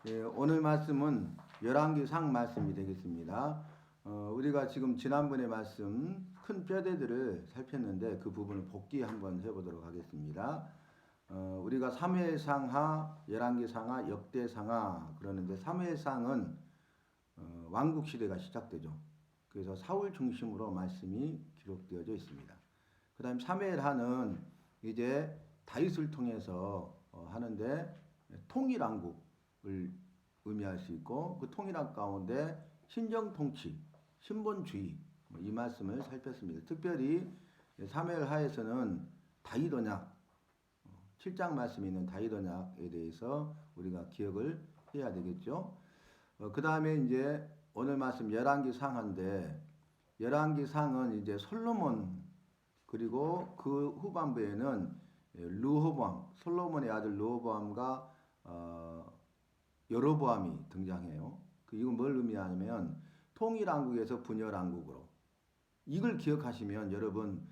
예, 오늘 말씀은 열왕기상 말씀이 되겠습니다. 우리가 지금 지난번에 말씀 큰 뼈대들을 살폈는데 그 부분을 복기 한번 해보도록 하겠습니다. 우리가 사무엘상하, 열왕기상하, 역대상하 그러는데 사무엘상은 왕국 시대가 시작되죠. 그래서 사울 중심으로 말씀이 기록되어져 있습니다. 그 다음에 사무엘하는 이제 다윗을 통해서 하는데 통일왕국을 의미할 수 있고 그 통일왕 가운데 신정통치, 신본주의 이 말씀을 살폈습니다. 특별히 사무엘하에서는 다윗 언약 7장 말씀이 있는 다윗 언약에 대해서 우리가 기억을 해야 되겠죠. 그 다음에 이제 오늘 말씀 열왕기상한데 열왕기상은 이제 솔로몬 그리고 그 후반부에는 르호보암, 솔로몬의 아들 르호보암과 여로보암이 등장해요. 이건 뭘 의미하냐면 통일왕국에서 분열왕국으로. 이걸 기억하시면 여러분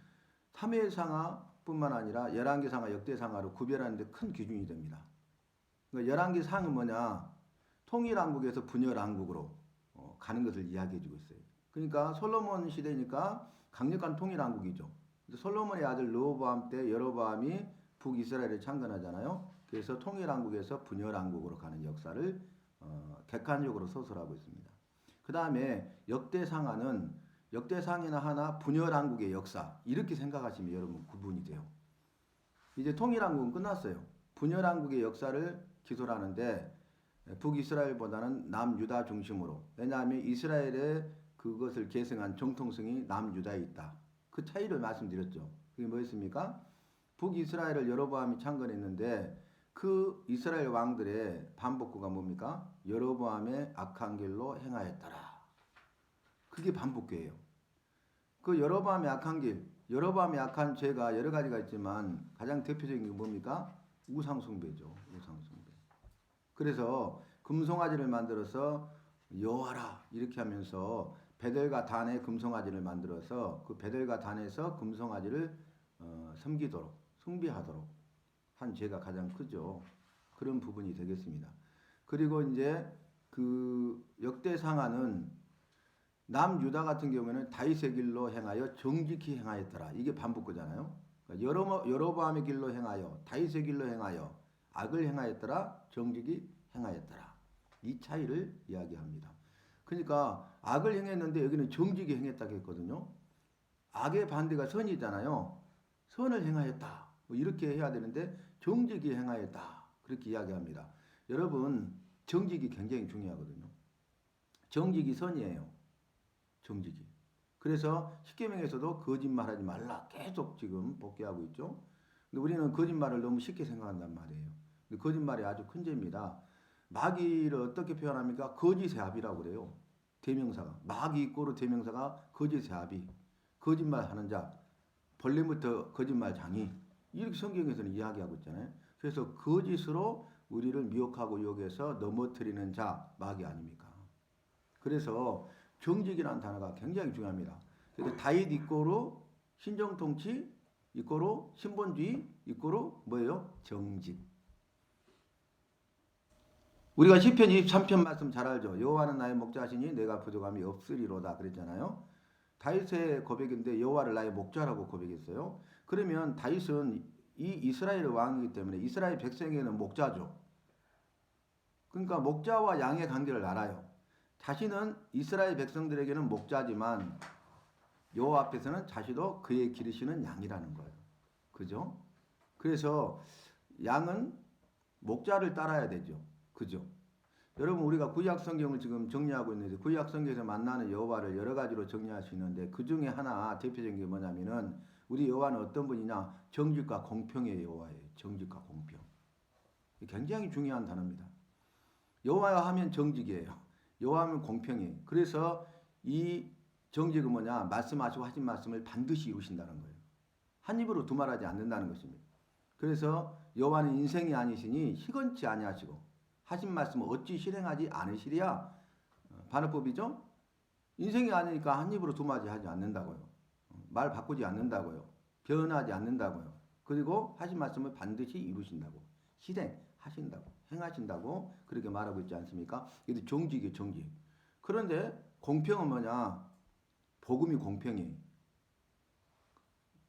사무엘상하뿐만 아니라 열왕기상하, 역대상하로 구별하는 데 큰 기준이 됩니다. 그러니까 열왕기상은 뭐냐? 통일왕국에서 분열왕국으로 가는 것을 이야기해주고 있어요. 그러니까 솔로몬 시대니까 강력한 통일왕국이죠. 솔로몬의 아들 르호보암 때 여로보암이 북이스라엘을 창건하잖아요. 그래서 통일왕국에서 분열왕국으로 가는 역사를 객관적으로 서술하고 있습니다. 그 다음에 역대상하는 역대상이나 하나 분열왕국의 역사 이렇게 생각하시면 여러분 구분이 돼요. 이제 통일왕국은 끝났어요. 분열왕국의 역사를 기소를 하는데 북이스라엘보다는 남유다 중심으로. 왜냐하면 이스라엘의 그것을 계승한 정통성이 남유다에 있다. 그 차이를 말씀드렸죠. 그게 뭐였습니까? 북이스라엘을 여로보암이 창건했는데 그 이스라엘 왕들의 반복구가 뭡니까? 여로보암의 악한 길로 행하였더라. 그게 반복구예요. 그 여로보암의 악한 길, 여로보암의 악한 죄가 여러 가지가 있지만 가장 대표적인 게 뭡니까? 우상숭배죠. 우상숭배. 그래서 금송아지를 만들어서 여호와라 이렇게 하면서 베델과 단에 금송아지를 만들어서 그 베델과 단에서 금송아지를 섬기도록 숭배하도록 한 죄가 가장 크죠. 그런 부분이 되겠습니다. 그리고 이제 그 역대상하는 남유다 같은 경우에는 다윗의 길로 행하여 정직히 행하였더라. 이게 반복구잖아요. 그러니까 여로보암의 길로 행하여 다윗의 길로 행하여 악을 행하였더라. 정직히 행하였더라. 이 차이를 이야기합니다. 그러니까 악을 행했는데 여기는 정직히 행했다고 했거든요. 악의 반대가 선이잖아요. 선을 행하였다. 뭐 이렇게 해야 되는데 정직히 행하였다. 그렇게 이야기합니다. 여러분 정직이 굉장히 중요하거든요. 정직이 선이에요. 정직이. 그래서 십계명에서도 거짓말하지 말라 계속 지금 복귀하고 있죠. 근데 우리는 거짓말을 너무 쉽게 생각한단 말이에요. 근데 거짓말이 아주 큰 죄입니다. 마귀를 어떻게 표현합니까? 거짓의 합이라고 그래요. 대명사가. 마귀 이꼬르 대명사가 거짓의 합이. 거짓말하는 자. 본래부터 거짓말장이. 이렇게 성경에서는 이야기하고 있잖아요. 그래서 거짓으로 우리를 미혹하고 유혹해서 넘어뜨리는 자 마귀 아닙니까? 그래서 정직이라는 단어가 굉장히 중요합니다. 그래서 다윗 이꼬르 신정통치 이꼬르 신본주의 이꼬르 뭐예요? 정직. 우리가 시편 23편 말씀 잘 알죠. 여호와는 나의 목자시니 내가 부족함이 없으리로다 그랬잖아요. 다윗의 고백인데 여호와를 나의 목자라고 고백했어요. 그러면 다윗은 이 이스라엘 왕이기 때문에 이스라엘 백성에게는 목자죠. 그러니까 목자와 양의 관계를 알아요. 자신은 이스라엘 백성들에게는 목자지만 여호와 앞에서는 자신도 그의 기르시는 양이라는 거예요. 그죠? 그래서 양은 목자를 따라야 되죠. 그죠? 여러분 우리가 구약 성경을 지금 정리하고 있는데 구약 성경에서 만나는 여호와를 여러 가지로 정리할 수 있는데 그 중에 하나 대표적인 게 뭐냐면은 우리 여호와는 어떤 분이냐? 정직과 공평의 여호와예요. 정직과 공평. 굉장히 중요한 단어입니다. 여호와 하면 정직이에요. 여호와 하면 공평이에요. 그래서 이 정직은 뭐냐? 말씀하시고 하신 말씀을 반드시 이루신다는 거예요. 한 입으로 두말하지 않는다는 것입니다. 그래서 여호와는 인생이 아니시니 시건치 아니하시고 하신 말씀을 어찌 실행하지 않으시랴? 반어법이죠? 인생이 아니니까 한 입으로 두마디 하지 않는다고요. 말 바꾸지 않는다고요. 변하지 않는다고요. 그리고 하신 말씀을 반드시 이루신다고. 실행하신다고. 행하신다고 그렇게 말하고 있지 않습니까? 이게 정직이에요, 정직. 그런데 공평은 뭐냐? 복음이 공평해.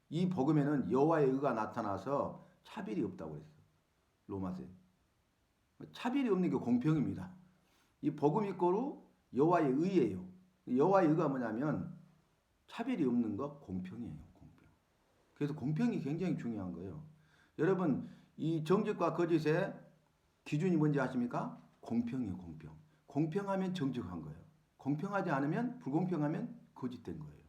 이 복음에는 여호와의 의가 나타나서 차별이 없다고 그랬어. 로마서에. 차별이 없는 게 공평입니다. 이 복음 이꼬로 여호와의 의예요. 여호와의 의가 뭐냐면 차별이 없는 거 공평이에요. 공평. 그래서 공평이 굉장히 중요한 거예요. 여러분 이 정직과 거짓의 기준이 뭔지 아십니까? 공평이에요. 공평. 공평하면 정직한 거예요. 공평하지 않으면 불공평하면 거짓된 거예요.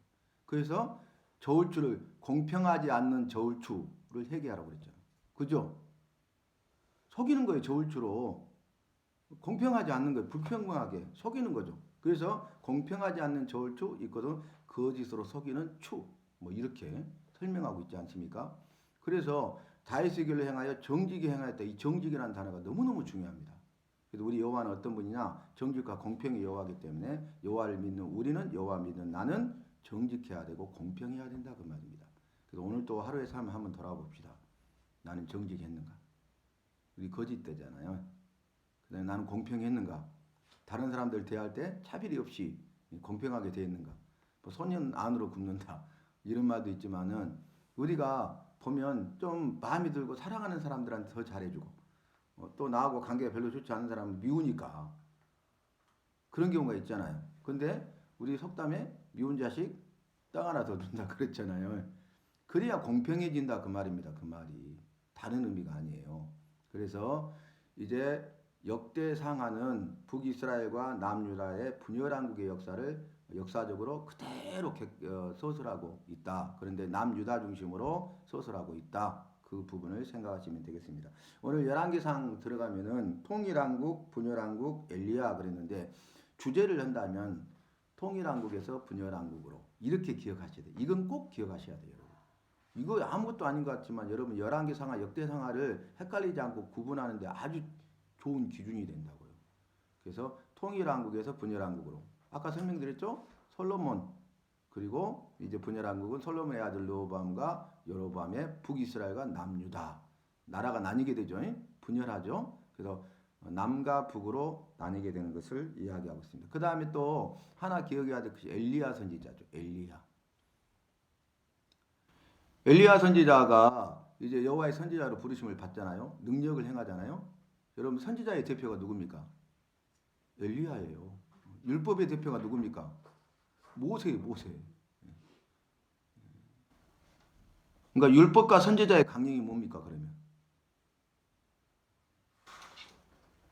그래서 저울추를 공평하지 않는 저울추를 회개하라고 그랬죠. 그죠? 속이는 거예요. 저울추로. 공평하지 않는 거예요. 불평등하게 속이는 거죠. 그래서 공평하지 않는 저울추 있거든 거짓으로 속이는 추. 뭐 이렇게 설명하고 있지 않습니까? 그래서 다윗의 길로 행하여 정직이 행하였다. 이 정직이라는 단어가 너무너무 중요합니다. 그래서 우리 여호와는 어떤 분이냐? 정직과 공평이 여호와이기 때문에 여호와를 믿는 우리는 여호와 믿는 나는 정직해야 되고 공평해야 된다 그 말입니다. 그래서 오늘 또 하루의 삶을 한번 돌아봅시다. 나는 정직했는가? 우리 거짓되잖아요. 그다음에 나는 공평했는가? 다른 사람들 대할 때 차별이 없이 공평하게 대했는가? 뭐 소년 안으로 굽는다 이런 말도 있지만은 우리가 보면 좀 마음이 들고 사랑하는 사람들한테 더 잘해주고 또 나하고 관계가 별로 좋지 않은 사람은 미우니까 그런 경우가 있잖아요. 근데 우리 속담에 미운 자식 떡 하나 더 준다 그랬잖아요. 그래야 공평해진다 그 말입니다. 그 말이 다른 의미가 아니에요. 그래서 이제 역대상하는 북이스라엘과 남유다의 분열왕국의 역사를 역사적으로 그대로 소설하고 있다. 그런데 남유다 중심으로 소설하고 있다. 그 부분을 생각하시면 되겠습니다. 오늘 11개상 들어가면은 통일왕국, 분열왕국, 엘리야 그랬는데 주제를 한다면 통일왕국에서 분열왕국으로 이렇게 기억하셔야 돼요. 이건 꼭 기억하셔야 돼요. 이거 아무것도 아닌 것 같지만 여러분 11개 상하, 역대 상하를 헷갈리지 않고 구분하는데 아주 좋은 기준이 된다고요. 그래서 통일왕국에서 분열왕국으로 아까 설명드렸죠? 솔로몬 그리고 이제 분열왕국은 솔로몬의 아들 르호보암과 여로보암의 북이스라엘과 남유다 나라가 나뉘게 되죠. 분열하죠. 그래서 남과 북으로 나뉘게 되는 것을 이야기하고 있습니다. 그 다음에 또 하나 기억해야 될 것이 엘리야 선지자죠. 엘리야 선지자가 이제 여호와의 선지자로 부르심을 받잖아요. 능력을 행하잖아요. 여러분 선지자의 대표가 누굽니까? 엘리야예요. 율법의 대표가 누굽니까? 모세. 그러니까 율법과 선지자의 강령이 뭡니까 그러면?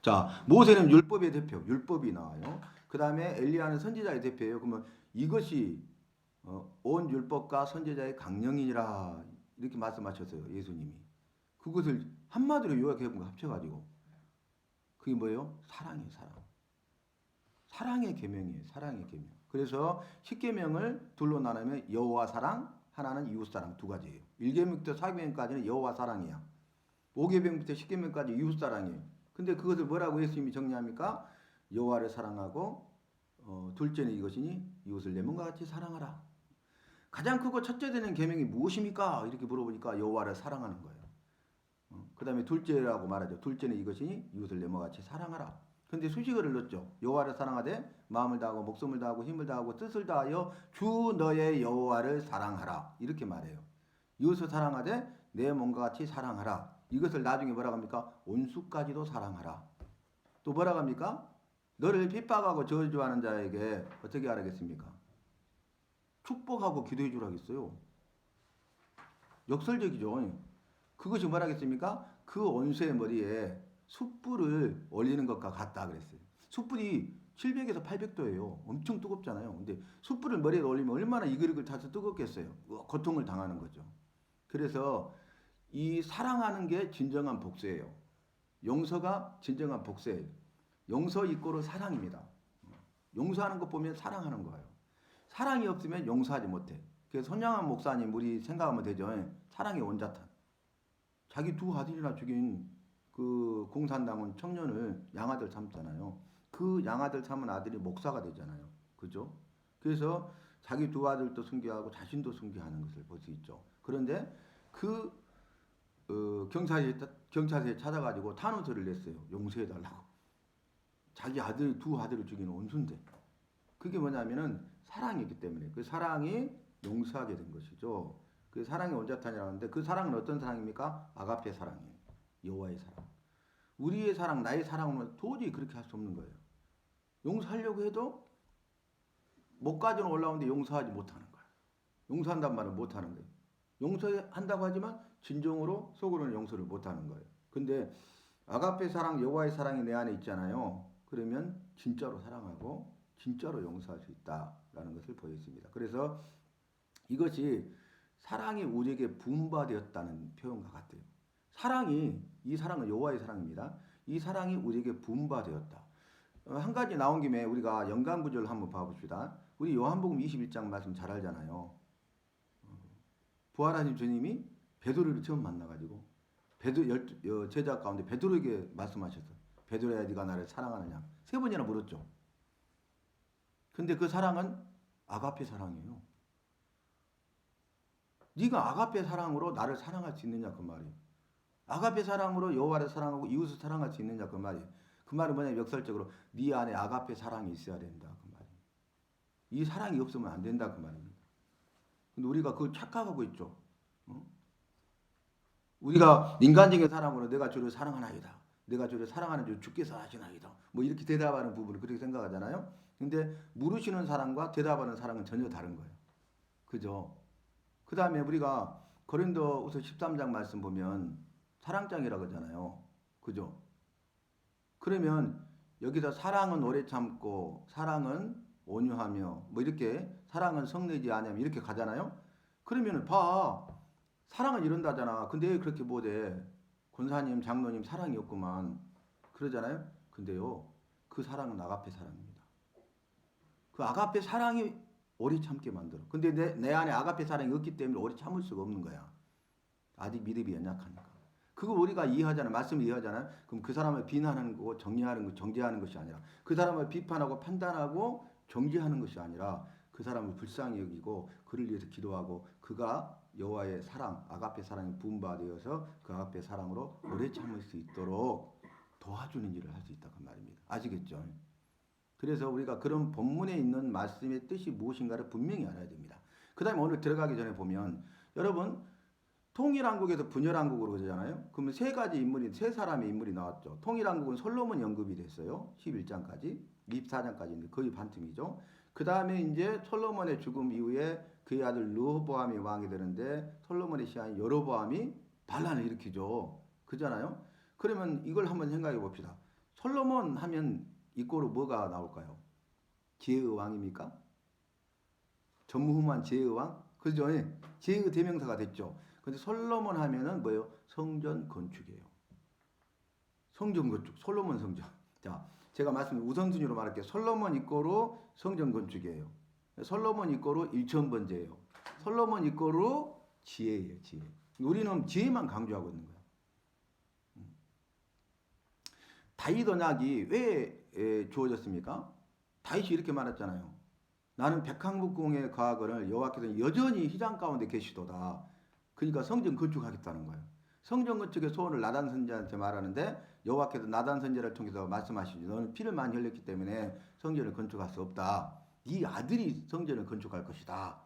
자, 모세는 율법의 대표, 율법이 나와요. 그 다음에 엘리야는 선지자의 대표예요. 그러면 이것이 온 율법과 선지자의 강령이라 이렇게 말씀하셨어요. 예수님이. 그것을 한마디로 요약해보면 합쳐가지고 그게 뭐예요? 사랑이에요. 사랑의 계명이에요. 사랑의 계명. 그래서 10계명을 둘로 나누면 여호와 사랑, 하나는 이웃 사랑 두 가지예요. 1계명부터 4계명까지는 여호와 사랑이야. 5계명부터 10계명까지 이웃 사랑이에요. 근데 그것을 뭐라고 예수님이 정리합니까? 여호와를 사랑하고 둘째는 이것이니 이웃을 내 몸과 같이 사랑하라. 가장 크고 첫째 되는 계명이 무엇입니까? 이렇게 물어보니까 여호와를 사랑하는 거예요. 그 다음에 둘째라고 말하죠. 둘째는 이것이니 이웃을 내 몸과 같이 사랑하라. 근데 수식어를 넣었죠. 여호와를 사랑하되 마음을 다하고 목숨을 다하고 힘을 다하고 뜻을 다하여 주 너의 여호와를 사랑하라. 이렇게 말해요. 이웃을 사랑하되 내 몸과 같이 사랑하라. 이것을 나중에 뭐라고 합니까? 온수까지도 사랑하라. 또 뭐라고 합니까? 너를 핍박하고 저주하는 자에게 어떻게 하라겠습니까? 축복하고 기도해 주라겠어요. 역설적이죠. 그것이 뭐라겠습니까? 그 원수의 머리에 숯불을 올리는 것과 같다 그랬어요. 숯불이 700에서 800도예요. 엄청 뜨겁잖아요. 근데 숯불을 머리에 올리면 얼마나 이글이글 타서 뜨겁겠어요. 고통을 당하는 거죠. 그래서 이 사랑하는 게 진정한 복수예요. 용서가 진정한 복수예요. 용서 이꼬르 사랑입니다. 용서하는 것 보면 사랑하는 거예요. 사랑이 없으면 용서하지 못해. 그래서 손양한 목사님 우리 생각하면 되죠. 사랑의 원자탄. 자기 두 아들이나 죽인 그 공산당원 청년을 양아들 삼잖아요. 그 양아들 삼은 아들이 목사가 되잖아요. 그죠? 그래서 자기 두 아들도 순교하고 자신도 순교하는 것을 볼 수 있죠. 그런데 그 경찰서에 찾아가지고 탄원서를 냈어요. 용서해달라고. 자기 아들 두 아들을 죽인 원수인데 그게 뭐냐면은 사랑이기 때문에 그 사랑이 용서하게 된 것이죠. 그 사랑이 온자탄이라고 하는데 그 사랑은 어떤 사랑입니까? 아가페 사랑이에요. 여호와의 사랑. 우리의 사랑, 나의 사랑은 도저히 그렇게 할 수 없는 거예요. 용서하려고 해도 목까지는 올라오는데 용서하지 못하는 거예요. 용서한단 말은 못하는 거예요. 용서한다고 하지만 진정으로 속으로는 용서를 못하는 거예요. 근데 아가페 사랑, 여호와의 사랑이 내 안에 있잖아요. 그러면 진짜로 사랑하고 진짜로 용서할 수 있다라는 것을 보여줍니다. 그래서 이것이 사랑이 우리에게 분바되었다는 표현과 같아요. 이 사랑은 여호와의 사랑입니다. 이 사랑이 우리에게 분바되었다. 한 가지 나온 김에 우리가 연관 구절을 한번 봐봅시다. 우리 요한복음 21장 말씀 잘 알잖아요. 부활하신 주님이 베드로를 처음 만나가지고 제자 가운데 베드로에게 말씀하셨어요. 베드로야 네가 나를 사랑하느냐? 3번이나 물었죠. 근데 그 사랑은 아가페 사랑이에요. 네가 아가페 사랑으로 나를 사랑할 수 있느냐 그 말이에요. 아가페 사랑으로 여호와를 사랑하고 이웃을 사랑할 수 있느냐 그 말이에요. 그 말은 뭐냐면 역설적으로 네 안에 아가페 사랑이 있어야 된다 그 말이에요. 이 사랑이 없으면 안 된다 그 말입니다. 근데 우리가 그걸 착각하고 있죠. 우리가 인간적인 사랑으로 내가 주를 사랑하나이다. 내가 주를 사랑하는 줄 주께서 아시나이다. 뭐 이렇게 대답하는 부분을 그렇게 생각하잖아요. 근데 물으시는 사랑과 대답하는 사랑은 전혀 다른 거예요. 그죠? 그 다음에 우리가 고린도후서 13장 말씀 보면 사랑장이라고 하잖아요. 그죠? 그러면 여기서 사랑은 오래 참고 사랑은 온유하며 뭐 이렇게 사랑은 성내지 아니하며 이렇게 가잖아요. 그러면 봐. 사랑은 이런다잖아. 근데 왜 그렇게 못해? 권사님, 장로님 사랑이 없구만. 그러잖아요. 근데요. 그 사랑은 아가페 사랑입니다. 그 아가페 사랑이 오래 참게 만들어. 근데 내 안에 아가페 사랑이 없기 때문에 오래 참을 수가 없는 거야. 아직 믿음이 연약하니까. 그거 우리가 이해하잖아요. 말씀을 이해하잖아요. 그럼 그 사람을 비난하는 거고 정죄하는 것이 아니라 그 사람을 비판하고 판단하고 정죄하는 것이 아니라 그 사람을 불쌍히 여기고 그를 위해서 기도하고 그가 여호와의 사랑, 아가페 사랑이 부음받아서 그 아가페 사랑으로 오래 참을 수 있도록 도와주는 일을 할 수 있다 그 말입니다. 아시겠죠? 그래서 우리가 그런 본문에 있는 말씀의 뜻이 무엇인가를 분명히 알아야 됩니다. 그 다음에 오늘 들어가기 전에 보면 여러분 통일왕국에서 분열왕국으로 그러잖아요. 그러면 세 사람의 인물이 나왔죠. 통일왕국은 솔로몬이 언급이 됐어요. 11장까지, 24장까지인데 거의 반틈이죠. 그 다음에 이제 솔로몬의 죽음 이후에 그의 아들 르호보암이 왕이 되는데 솔로몬의 시아인 여로보암이 반란을 일으키죠. 그잖아요. 그러면 이걸 한번 생각해 봅시다. 솔로몬 하면 이꼬로 뭐가 나올까요? 지혜의 왕입니까? 전무후무한 지혜의 왕? 그죠? 지혜의 대명사가 됐죠. 근데 솔로몬 하면은 뭐예요? 성전 건축이에요. 성전 건축, 솔로몬 성전. 자, 제가 우선순위로 말할게요. 솔로몬 이꼬로 성전 건축이에요. 솔로몬 이꼬로 일천번제예요. 솔로몬 이꼬로 지혜예요, 지혜. 우리는 지혜만 강조하고 있는 거예요. 다윗 언약이 왜 주어졌습니까? 다윗이 이렇게 말했잖아요. 나는 백향목궁에 거하거늘 여호와께서는 여전히 휘장 가운데 계시도다. 그러니까 성전 건축하겠다는 거예요. 성전 건축의 소원을 나단 선지자한테 말하는데 여호와께서 나단 선지자를 통해서 말씀하시지. 너는 피를 많이 흘렸기 때문에 성전을 건축할 수 없다. 네 아들이 성전을 건축할 것이다.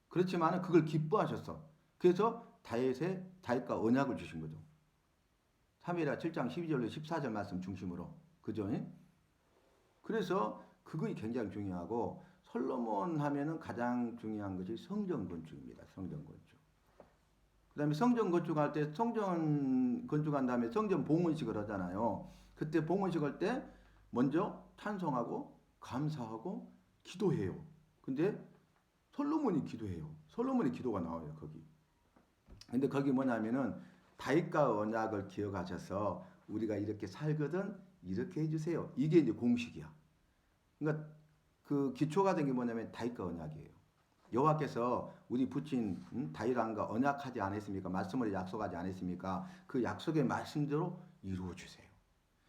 그렇지만 그걸 기뻐하셨어. 그래서 다윗과 언약을 주신 거죠. 3회라 7장 12절로 14절 말씀 중심으로. 그죠? 그래서 그것이 굉장히 중요하고 솔로몬 하면은 가장 중요한 것이 성전 건축입니다. 성전 건축. 그 다음에 성전 건축할 때 성전 건축한 다음에 성전 봉헌식을 하잖아요. 그때 봉헌식할 때 먼저 찬송하고 감사하고 기도해요. 근데 솔로몬이 기도해요. 솔로몬의 기도가 나와요. 거기. 근데 거기 뭐냐면은 다윗과 언약을 기억하셔서 우리가 이렇게 살거든 이렇게 해주세요. 이게 이제 공식이야. 그러니까 그 기초가 된 게 뭐냐면 다윗과 언약이에요. 여호와께서 우리 부친 다윗 왕과 언약하지 않았습니까? 말씀을 약속하지 않았습니까? 그 약속의 말씀대로 이루어 주세요.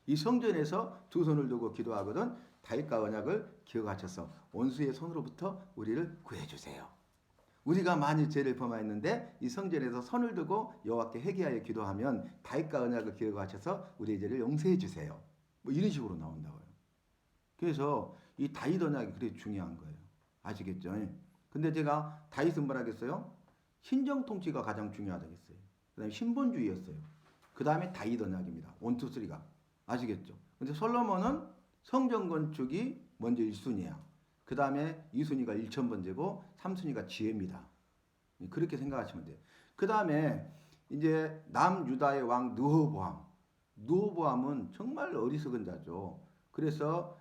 이 성전에서 두 손을 두고 기도하거든 다윗과 언약을 기억하셔서 원수의 손으로부터 우리를 구해 주세요. 우리가 많이 죄를 범하였는데 이 성전에서 손을 들고 여호와께 회개하여 기도하면 다윗과 언약을 기억하셔서 우리의 죄를 용서해 주세요. 뭐 이런 식으로 나온다고요. 그래서 이 다윗 언약이 그렇게 중요한 거예요. 아시겠죠? 근데 제가 다윗은 뭐라 했어요? 신정 통치가 가장 중요하다고 했어요. 그다음에 신본주의였어요. 그다음에 다윗 언약입니다. 1, 2, 3가. 아시겠죠? 근데 솔로몬은 성전 건축이 먼저 1순위야. 그다음에 2순위가 1,000번째고 3순위가 지혜입니다. 그렇게 생각하시면 돼요. 그다음에 이제 남유다의 왕 르호보암. 르호보암은 정말 어리석은 자죠. 그래서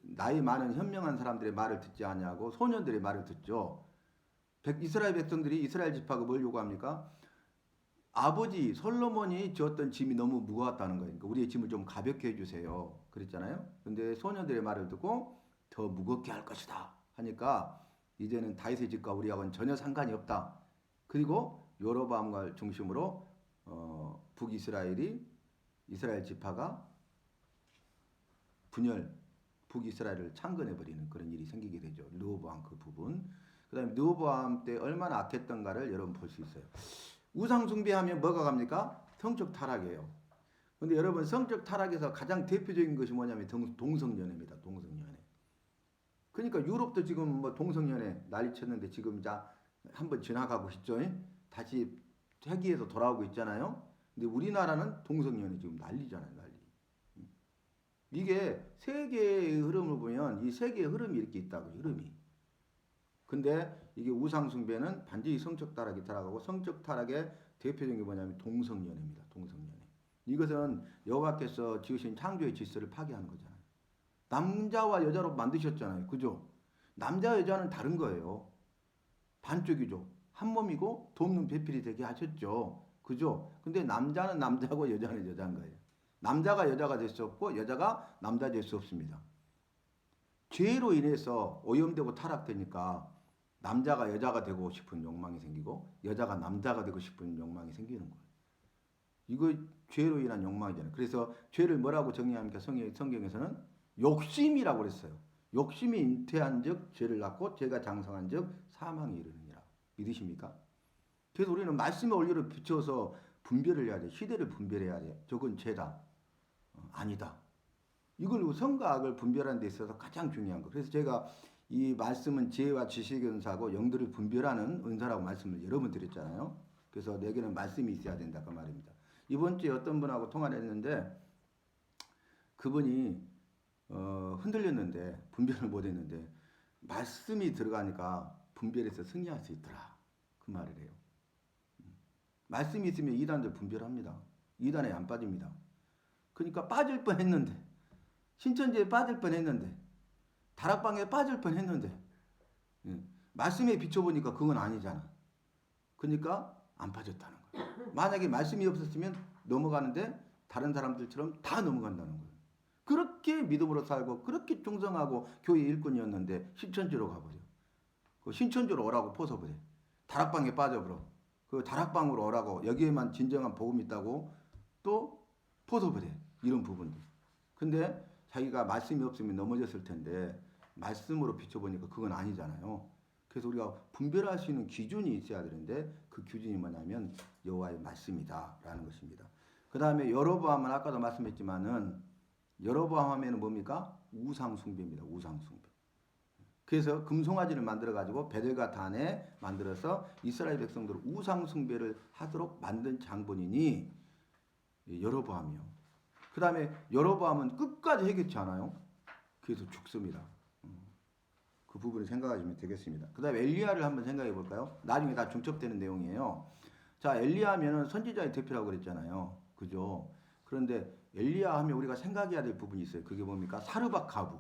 나이 많은 현명한 사람들의 말을 듣지 아니하고 소년들의 말을 듣죠. 이스라엘 백성들이 이스라엘 지파가 뭘 요구합니까? 아버지 솔로몬이 지었던 짐이 너무 무거웠다는 거예요. 그러니까 우리의 짐을 좀 가볍게 해주세요. 그랬잖아요. 근데 소년들의 말을 듣고 더 무겁게 할 것이다 하니까 이제는 다윗의 집과 우리하고는 전혀 상관이 없다. 그리고 여로보암을 중심으로 북이스라엘이 이스라엘 지파가 분열, 북이스라엘을 창건해버리는 그런 일이 생기게 되죠. 르호보암 그 부분. 그 다음에 르호보암 때 얼마나 악했던가를 여러분 볼 수 있어요. 우상 숭배하면 뭐가 갑니까? 성적 타락이에요. 근데 여러분 성적 타락에서 가장 대표적인 것이 뭐냐면 동성연애입니다. 동성연애. 그러니까 유럽도 지금 뭐 동성연애 난리쳤는데 지금 이제 한번 지나가고 있죠. 다시 회귀에서 돌아오고 있잖아요. 근데 우리나라는 동성연애 지금 난리잖아요. 난리. 이게 세계의 흐름을 보면 이 세계의 흐름이 이렇게 있다고 흐름이. 근데 이게 우상숭배는 반드시 성적 타락이 타락하고 성적 타락의 대표적인 게 뭐냐면 동성연애입니다. 동성연애. 이것은 여호와께서 지으신 창조의 질서를 파괴하는 거잖아요. 남자와 여자로 만드셨잖아요. 그죠? 남자와 여자는 다른 거예요. 반쪽이죠. 한 몸이고 돕는 배필이 되게 하셨죠. 그죠? 근데 남자는 남자고 여자는 여자인 거예요. 남자가 여자가 될 수 없고 여자가 남자 될 수 없습니다. 죄로 인해서 오염되고 타락되니까 남자가 여자가 되고 싶은 욕망이 생기고 여자가 남자가 되고 싶은 욕망이 생기는 거예요. 이거 죄로 인한 욕망이잖아요. 그래서 죄를 뭐라고 정의합니까? 성경에서는 욕심이라고 그랬어요. 욕심이 잉태한 즉 죄를 낳고 죄가 장성한 즉 사망에 이르느니라. 믿으십니까? 그래서 우리는 말씀의 원리를 비춰서 분별을 해야 돼. 시대를 분별해야 돼. 저건 죄다. 아니다. 이걸 선과 악을 분별하는 데 있어서 가장 중요한 거. 그래서 제가 이 말씀은 지혜와 지식의 은사고 영들을 분별하는 은사라고 말씀을 여러 번 드렸잖아요. 그래서 내게는 말씀이 있어야 된다 그 말입니다. 이번 주에 어떤 분하고 통화를 했는데 그분이 흔들렸는데 분별을 못했는데 말씀이 들어가니까 분별해서 승리할 수 있더라. 그 말을 해요. 말씀이 있으면 이단들 분별합니다. 이단에 안 빠집니다. 그러니까 빠질 뻔했는데 신천지에 빠질 뻔했는데 다락방에 빠질 뻔했는데 말씀에 비춰보니까 그건 아니잖아. 그러니까 안 빠졌다는 거예요. 만약에 말씀이 없었으면 넘어가는데 다른 사람들처럼 다 넘어간다는 거예요. 그렇게 믿음으로 살고 그렇게 충성하고 교회 일꾼이었는데 신천지로 가버려. 그 신천지로 오라고 포서버려. 다락방에 빠져버려. 그 다락방으로 오라고 여기에만 진정한 복음이 있다고 또 포서버려. 이런 부분들. 근데 자기가 말씀이 없으면 넘어졌을 텐데 말씀으로 비춰보니까 그건 아니잖아요. 그래서 우리가 분별할 수 있는 기준이 있어야 되는데 그 기준이 뭐냐면 여호와의 말씀이다라는 것입니다. 그 다음에 여로보암은 아까도 말씀했지만은 여로보암 하면은 뭡니까? 우상 숭배입니다. 우상 숭배. 그래서 금송아지를 만들어 가지고 베델과 단에 만들어서 이스라엘 백성들을 우상 숭배를 하도록 만든 장본인이 여로보암이요. 그 다음에 여로보암은 끝까지 해결치 않아요. 그래서 죽습니다. 그 부분을 생각하시면 되겠습니다. 그 다음에 엘리야를 한번 생각해 볼까요? 나중에 다 중첩되는 내용이에요. 자, 엘리야 하면은 선지자의 대표라고 그랬잖아요. 그죠? 그런데 엘리야 하면 우리가 생각해야 될 부분이 있어요. 그게 뭡니까? 사르밧 가부.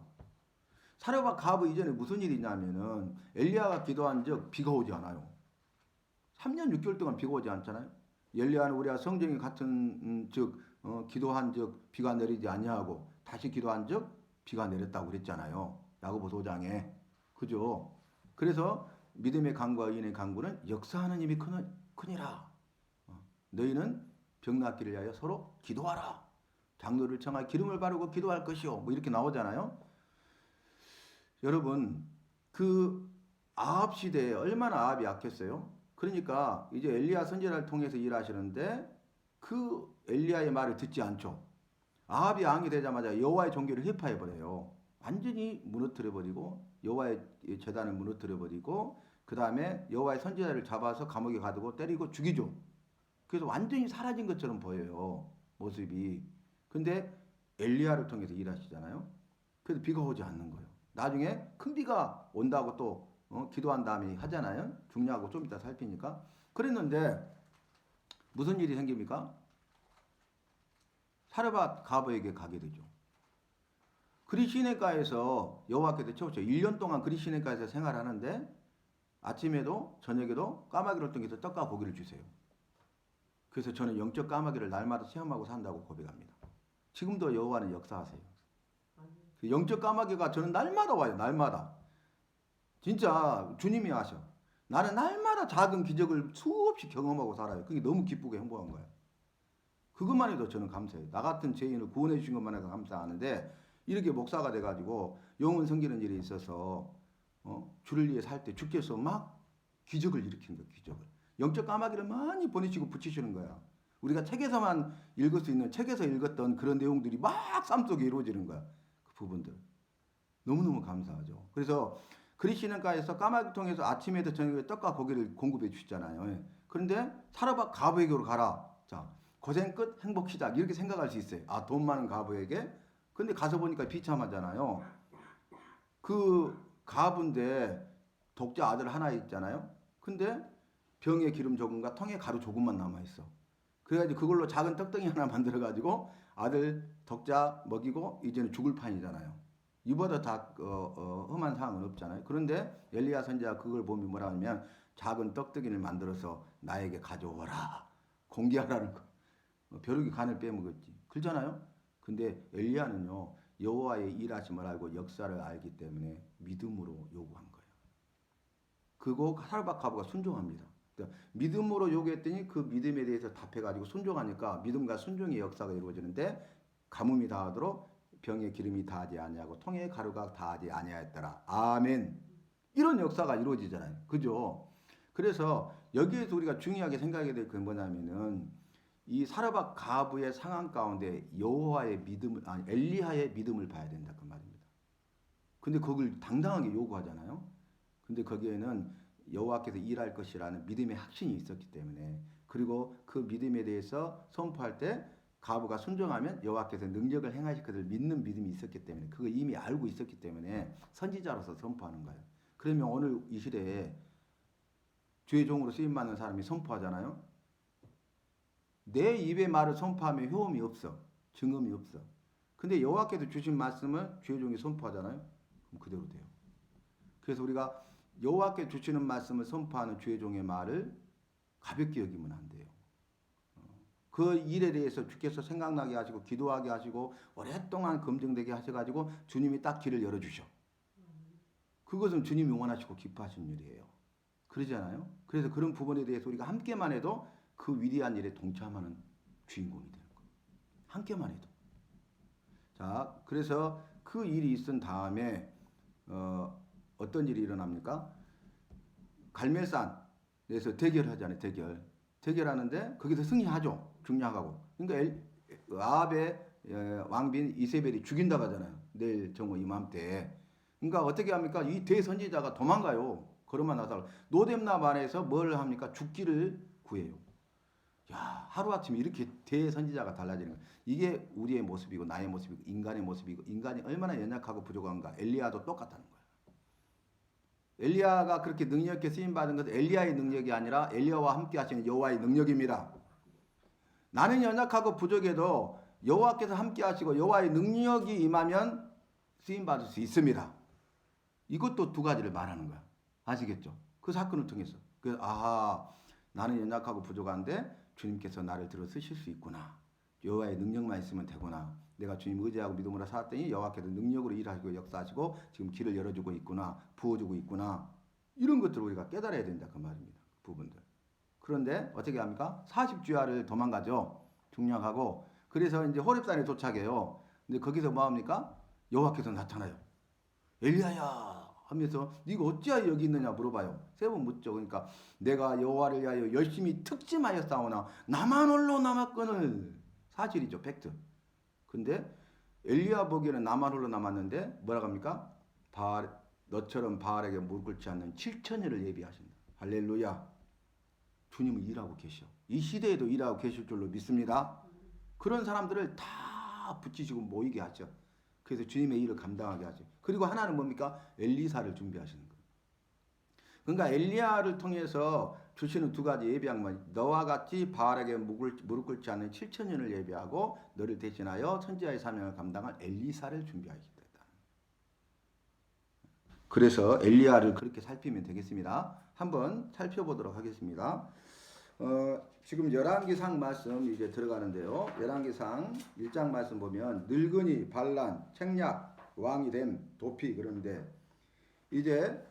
사르밧 가부 이전에 무슨 일이 있냐면은 엘리야가 기도한 적 비가 오지 않아요. 3년 6개월 동안 비가 오지 않잖아요. 엘리야는 우리가 성경이 같은 기도한 적 비가 내리지 아니하고 다시 기도한 적 비가 내렸다고 그랬잖아요. 야고보서 5장에. 그죠? 그래서 믿음의 강구와 의인의 강구는 역사하는 힘이 크니라. 너희는 병 낫기를 위하여 서로 기도하라. 장로를 청하여 기름을 바르고 기도할 것이요. 뭐 이렇게 나오잖아요. 여러분 그 아합 시대에 얼마나 아합이 약했어요. 그러니까 이제 엘리야 선지자를 통해서 일하시는데 그 엘리야의 말을 듣지 않죠. 아합이 왕이 되자마자 여호와의 종교를 회파해 버려요. 완전히 무너뜨려 버리고 여호와의 제단을 무너뜨려 버리고 그 다음에 여호와의 선지자를 잡아서 감옥에 가두고 때리고 죽이죠. 그래서 완전히 사라진 것처럼 보여요. 모습이. 근데 엘리야를 통해서 일하시잖아요. 그래서 비가 오지 않는 거예요. 나중에 큰 비가 온다고 또 기도한 다음에 하잖아요. 중요하고 좀 이따 살피니까. 그랬는데 무슨 일이 생깁니까? 사르밧 가브에게 가게 되죠. 그리 시내가에서 여호와께서 채우죠. 1년 동안 그리 시내가에서 생활하는데 아침에도 저녁에도 까마귀를 통해서 떡과 고기를 주세요. 그래서 저는 영적 까마귀를 날마다 체험하고 산다고 고백합니다. 지금도 여호와는 역사하세요. 영적 까마귀가 저는 날마다 와요. 날마다. 진짜 주님이 하셔. 나는 날마다 작은 기적을 수없이 경험하고 살아요. 그게 너무 기쁘고 행복한 거예요. 그것만 해도 저는 감사해요. 나 같은 죄인을 구원해 주신 것만 해도 감사하는데 이렇게 목사가 돼가지고 영혼 섬기는 일이 있어서 주를 위해 살 때 주께서 막 기적을 일으킨 거예요. 기적을. 영적 까마귀를 많이 보내시고 붙이시는 거야. 우리가 책에서만 읽을 수 있는 책에서 읽었던 그런 내용들이 막 삶 속에 이루어지는 거야. 그 부분들. 너무너무 감사하죠. 그래서 그리시는가에서 까마귀 통해서 아침에도 저녁에 떡과 고기를 공급해 주시잖아요. 그런데 사르밧 가브에게로 가라. 자, 고생 끝 행복 시작 이렇게 생각할 수 있어요. 아, 돈 많은 가브에게. 근데 가서 보니까 비참하잖아요. 그 가브인데 독자 아들 하나 있잖아요. 근데 병에 기름 조금과 통에 가루 조금만 남아 있어. 그래가지고 그걸로 작은 떡덩이 하나 만들어가지고 아들 덕자 먹이고 이제는 죽을 판이잖아요. 이보다 다 험한 상황은 없잖아요. 그런데 엘리야 선지자가 그걸 보면 뭐라 하냐면 작은 떡덩이를 만들어서 나에게 가져오라. 공개하라는 거. 벼룩이 간을 빼먹었지. 그렇잖아요. 근데 엘리야는요. 여호와의 일하심을 알고 역사를 알기 때문에 믿음으로 요구한 거예요. 그거 사르밧 가브가 순종합니다. 믿음으로 요구했더니 그 믿음에 대해서 답해가지고 순종하니까 믿음과 순종의 역사가 이루어지는데 가뭄이 다하도록 병에 기름이 다하지 아니하고 통에 가루가 다하지 아니하였더라. 아멘. 이런 역사가 이루어지잖아요. 그죠? 그래서 여기에서 우리가 중요하게 생각해야 될 건 뭐냐면은 이 사르밧 가브의 상황 가운데 여호와의 믿음을 아니 엘리야의 믿음을 봐야 된다 그 말입니다. 근데 그걸 당당하게 요구하잖아요. 근데 거기에는 여호와께서 일할 것이라는 믿음의 확신이 있었기 때문에 그리고 그 믿음에 대해서 선포할 때 가브가 순종하면 여호와께서 능력을 행하실 것을 믿는 믿음이 있었기 때문에 그거 이미 알고 있었기 때문에 선지자로서 선포하는 거예요. 그러면 오늘 이 시대에 주의 종으로 쓰임 받는 사람이 선포하잖아요. 내 입의 말을 선포하면 효험이 없어. 증언이 없어. 근데 여호와께서 주신 말씀을 주의 종이 선포하잖아요. 그럼 그대로 돼요. 그래서 우리가 여호와께 주시는 말씀을 선포하는 주의 종의 말을 가볍게 여기면 안 돼요. 그 일에 대해서 주께서 생각나게 하시고 기도하게 하시고 오랫동안 검증되게 하셔가지고 주님이 딱 길을 열어주셔. 그것은 주님이 원하시고 기뻐하신 일이에요. 그러잖아요. 그래서 그런 부분에 대해서 우리가 함께만 해도 그 위대한 일에 동참하는 주인공이 되는 거예요. 함께만 해도. 자, 그래서 그 일이 있은 다음에 어떤 일이 일어납니까? 갈멜산에서 대결하잖아요. 대결하는데 거기서 승리하죠. 중략하고. 그러니까 아합의 왕비인 이세벨이 죽인다고 하잖아요. 내일 정오 이맘때. 그러니까 어떻게 합니까? 이 대선지자가 도망가요. 걸어만 나서 노뎀납 안에서 뭘 합니까? 죽기를 구해요. 야, 하루아침에 이렇게 대선지자가 달라지는 거예요. 이게 우리의 모습이고 나의 모습이고 인간의 모습이고 인간이 얼마나 연약하고 부족한가. 엘리야도 똑같다는 거예요. 엘리야가 그렇게 능력 있게 쓰임 받은 것은 엘리야의 능력이 아니라 엘리야와 함께 하시는 여호와의 능력입니다. 나는 연약하고 부족해도 여호와께서 함께 하시고 여호와의 능력이 임하면 쓰임 받을 수 있습니다. 이것도 두 가지를 말하는 거야. 아시겠죠? 그 사건을 통해서. 그래서 나는 연약하고 부족한데 주님께서 나를 들어 쓰실 수 있구나. 여호와의 능력만 있으면 되구나. 내가 주님 의지하고 믿음으로 살았더니 여호와께서 능력으로 일하시고 역사하시고 지금 길을 열어주고 있구나. 부어주고 있구나. 이런 것들을 우리가 깨달아야 된다 그 말입니다. 부분들. 그런데 어떻게 합니까? 40주야를 도망가죠. 중략하고. 그래서 이제 호렙산에 도착해요. 근데 거기서 뭐 합니까? 여호와께서 나타나요. 엘리야야 하면서 네가 어찌하여 여기 있느냐 물어봐요. 세 번 묻죠. 그러니까 내가 여호와를 위하여 열심히 특심하여 싸우나 나만 홀로 남았거늘. 사실이죠. 팩트. 근데 엘리야 보기에는 나만 홀로 남았는데 뭐라고 합니까? 너처럼 바알에게 무릎 꿇지 않는 7천여를 예비하신다. 할렐루야. 주님은 일하고 계셔. 이 시대에도 일하고 계실 줄로 믿습니다. 그런 사람들을 다 붙이시고 모이게 하죠. 그래서 주님의 일을 감당하게 하죠. 그리고 하나는 뭡니까? 엘리사를 준비하시는 거예요. 그러니까 엘리야를 통해서 주시는 두 가지 예비하면 너와 같이 바알에게 무릎 꿇지 않는 7천년을 예비하고 너를 대신하여 선지자의 사명을 감당할 엘리사를 준비하시다. 그래서 엘리야를 그렇게 살피면 되겠습니다. 한번 살펴보도록 하겠습니다. 지금 열왕기상 말씀 이제 들어가는데요. 열왕기상 1장 말씀 보면 늙은이 반란 책략 왕이 됨 도피 그러는데 이제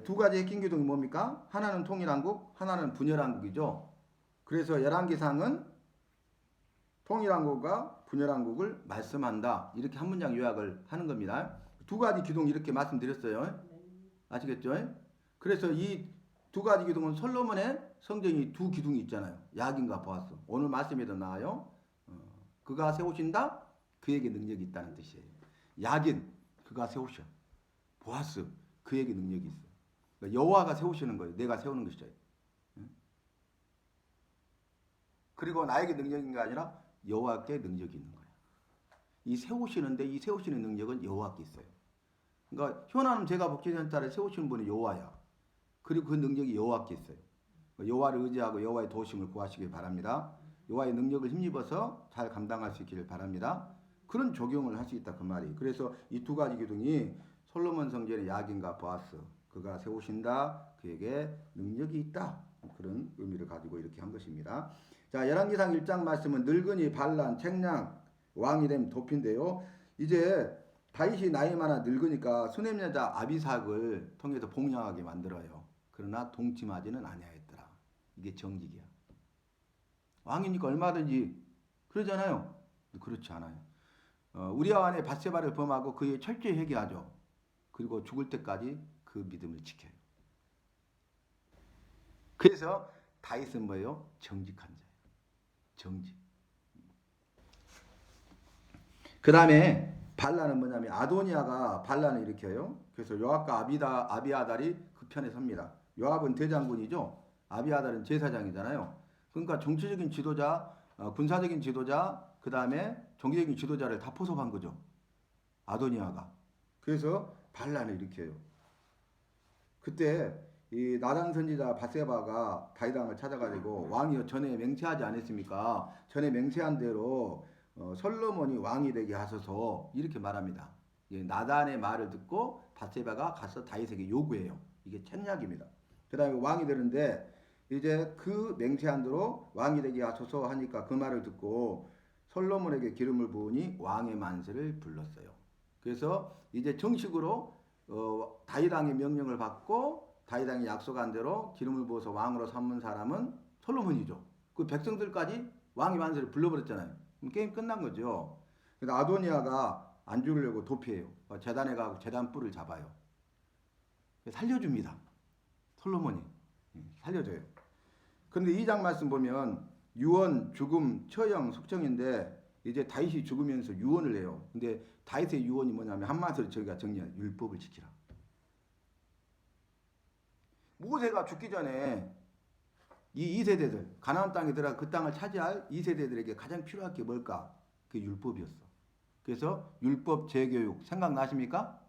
두 가지 핵심 기둥이 뭡니까? 하나는 통일한국, 하나는 분열한국이죠. 그래서 열왕기상은 통일한국과 분열한국을 말씀한다. 이렇게 한 문장 요약을 하는 겁니다. 두 가지 기둥 이렇게 말씀드렸어요. 아시겠죠? 그래서 이 두 가지 기둥은 솔로몬의 성전이 두 기둥이 있잖아요. 야긴과 보아스. 오늘 말씀에도 나와요. 그가 세우신다? 그에게 능력이 있다는 뜻이에요. 야긴, 그가 세우셔. 보아스, 그에게 능력이 있어. 그러니까 여호와가 세우시는 거예요. 내가 세우는 것이죠. 그리고 나에게 능력인 게 아니라 여호와께 능력이 있는 거예요. 이 세우시는데 이 세우시는 능력은 여호와께 있어요. 그러니까 현안은 제가 복지된 딸을 세우시는 분이 여호와야. 그리고 그 능력이 여호와께 있어요. 여호와를 의지하고 여호와의 도우심을 구하시길 바랍니다. 여호와의 능력을 힘입어서 잘 감당할 수 있기를 바랍니다. 그런 적용을 할 수 있다 그 말이. 그래서 이 두 가지 기둥이 솔로몬 성전의 야긴과 보아스, 그가 세우신다, 그에게 능력이 있다. 그런 의미를 가지고 이렇게 한 것입니다. 자, 열왕기상 1장 말씀은 늙은이 반란 책략 왕이 됨 도피인데요. 이제 다윗이 나이 많아 늙으니까 수냄 여자 아비삭을 통해서 복량하게 만들어요. 그러나 동침하지는 아니하였더라. 이게 정직이야. 왕이니까 얼마든지 그러잖아요. 그렇지 않아요. 우리와 안에 밧세바를 범하고 그의 철저히 회개하죠. 그리고 죽을 때까지 그 믿음을 지켜요. 그래서 다윗은 뭐예요? 정직한 자예요. 정직. 그 다음에 반란은 뭐냐면 아도니아가 반란을 일으켜요. 그래서 요압과 아비아달이 그 편에 섭니다. 요압은 대장군이죠. 아비아달은 제사장이잖아요. 그러니까 정치적인 지도자, 군사적인 지도자, 그 다음에 종교적인 지도자를 다 포섭한 거죠. 아도니아가. 그래서 반란을 일으켜요. 그때 이 나단 선지자 밧세바가 다윗 왕을 찾아가지고 왕이여 전에 맹세하지 않았습니까? 전에 맹세한 대로 솔로몬이 왕이 되게 하소서 이렇게 말합니다. 나단의 말을 듣고 밧세바가 가서 다윗에게 요구해요. 이게 책략입니다. 그 다음에 왕이 되는데 이제 그 맹세한 대로 왕이 되게 하소서 하니까 그 말을 듣고 솔로몬에게 기름을 부으니 왕의 만세를 불렀어요. 그래서 이제 정식으로 다윗 왕의 명령을 받고 다윗 왕이 약속한 대로 기름을 부어서 왕으로 삼은 사람은 솔로몬이죠. 그 백성들까지 왕의 만세를 불러버렸잖아요. 게임 끝난 거죠. 그래서 아도니아가 안 죽으려고 도피해요. 제단에 가고 제단 뿔을 잡아요. 살려줍니다. 솔로몬이 살려줘요. 그런데 2장 말씀 보면 유언, 죽음, 처형, 숙청인데 이제 다윗이 죽으면서 유언을 해요. 근데 다윗의 유언이 뭐냐면 한마디로 저희가 정리해요. 율법을 지키라. 모세가 죽기 전에 이 2세대들 가나안 땅에 들어가 그 땅을 차지할 2세대들에게 가장 필요할 게 뭘까? 그게 율법이었어. 그래서 율법 재교육 생각나십니까?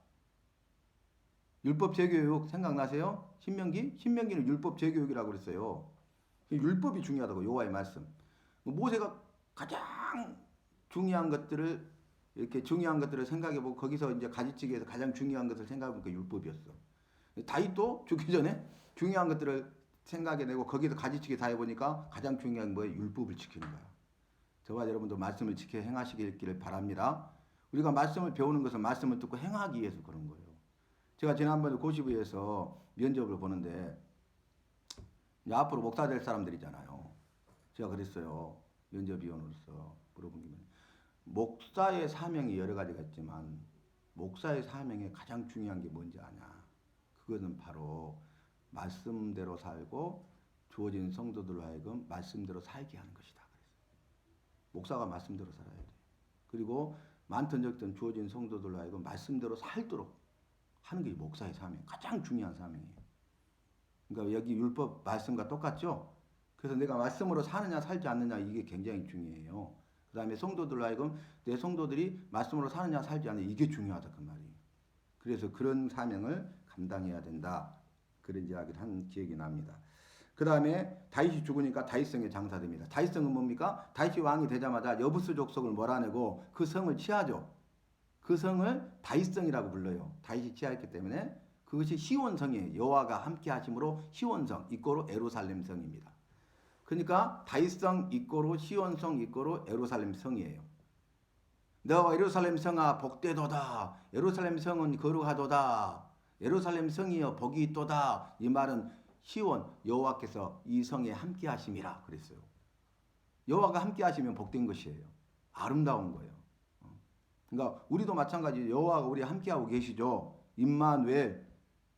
율법 재교육 생각나세요? 신명기는 율법 재교육이라고 그랬어요. 율법이 중요하다고 여호와의 말씀. 모세가 가장 중요한 것들을 이렇게 중요한 것들을 생각해보고 거기서 이제 가지치기에서 가장 중요한 것을 생각해보니까 율법이었어. 다윗도 죽기 전에 중요한 것들을 생각해내고 거기서 가지치기 다 해보니까 가장 중요한 건 뭐예요? 율법을 지키는 거야. 저와 여러분도 말씀을 지켜 행하시기를 바랍니다. 우리가 말씀을 배우는 것은 말씀을 듣고 행하기 위해서 그런 거예요. 제가 지난번에 고시부에서 면접을 보는데 앞으로 목사 될 사람들이잖아요. 제가 그랬어요. 면접위원으로서 물어본 김에 목사의 사명이 여러 가지가 있지만 목사의 사명에 가장 중요한 게 뭔지 아냐? 그것은 바로 말씀대로 살고 주어진 성도들로 하여금 말씀대로 살게 하는 것이다. 목사가 말씀대로 살아야 돼. 그리고 많든 적든 주어진 성도들로 하여금 말씀대로 살도록 하는 게 목사의 사명, 가장 중요한 사명이에요. 그러니까 여기 율법 말씀과 똑같죠? 그래서 내가 말씀으로 사느냐 살지 않느냐 이게 굉장히 중요해요. 그 다음에 성도들로 하여금 내 성도들이 말씀으로 사느냐 살지 않느냐 이게 중요하다 그 말이에요. 그래서 그런 사명을 감당해야 된다. 그런 이야기를 한 기억이 납니다. 그 다음에 다윗이 죽으니까 다윗성에 장사됩니다. 다윗성은 뭡니까? 다윗이 왕이 되자마자 여부스 족속을 몰아내고 그 성을 취하죠. 그 성을 다윗성이라고 불러요. 다윗이 취하였기 때문에 그것이 시온성이에요. 여호와가 함께 하심으로 시온성 이꼬로 예루살렘 성입니다. 그러니까 다윗성 이꼬로 시온성 이꼬로 예루살렘 성이에요. 너와 예루살렘 성아 복되도다. 예루살렘 성은 거룩하도다. 예루살렘 성이여 복이 있도다. 이 말은 시온 여호와께서 이 성에 함께 하심이라 그랬어요. 여호와가 함께 하시면 복된 것이에요. 아름다운 거예요. 그러니까 우리도 마찬가지 여호와가 우리 함께 하고 계시죠. 임마누엘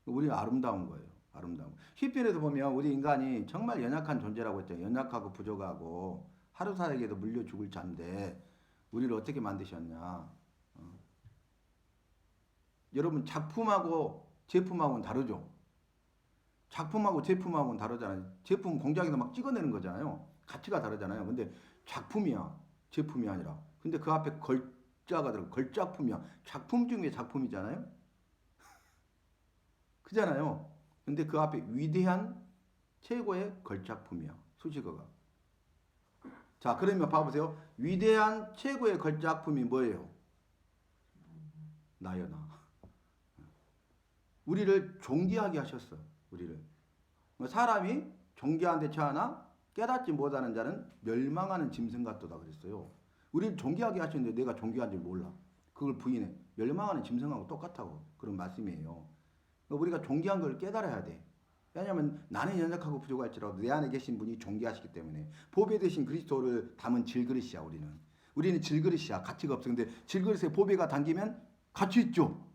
우리 아름다운 거예요. 아름다운. 시편에도 보면 우리 인간이 정말 연약한 존재라고 했죠. 연약하고 부족하고 하루살에게도 물려 죽을 자인데 우리를 어떻게 만드셨냐. 여러분 작품하고 제품하고는 다르죠. 작품하고 제품하고는 다르잖아요. 제품 공장에서 막 찍어내는 거잖아요. 가치가 다르잖아요. 근데 작품이야. 제품이 아니라. 근데 그 앞에 걸자가 들어가. 걸작품이야. 작품 중에 작품이잖아요. 그잖아요. 근데 그 앞에 위대한 최고의 걸작품이야. 수식어가. 자, 그러면 봐보세요. 위대한 최고의 걸작품이 뭐예요? 나요, 나. 우리를 존귀하게 하셨어. 우리를. 사람이 존귀한 데 처하나 깨닫지 못하는 자는 멸망하는 짐승 같도다 그랬어요. 우리를 존귀하게 하셨는데 내가 존귀한 줄 몰라. 그걸 부인해. 멸망하는 짐승하고 똑같다고 그런 말씀이에요. 우리가 존귀한 걸 깨달아야 돼. 왜냐하면 나는 연약하고 부족할지라도 내 안에 계신 분이 존귀하시기 때문에 보배 되신 그리스도를 담은 질그릇이야 우리는. 우리는 질그릇이야. 가치가 없어. 근데 질그릇에 보배가 담기면 가치 있죠.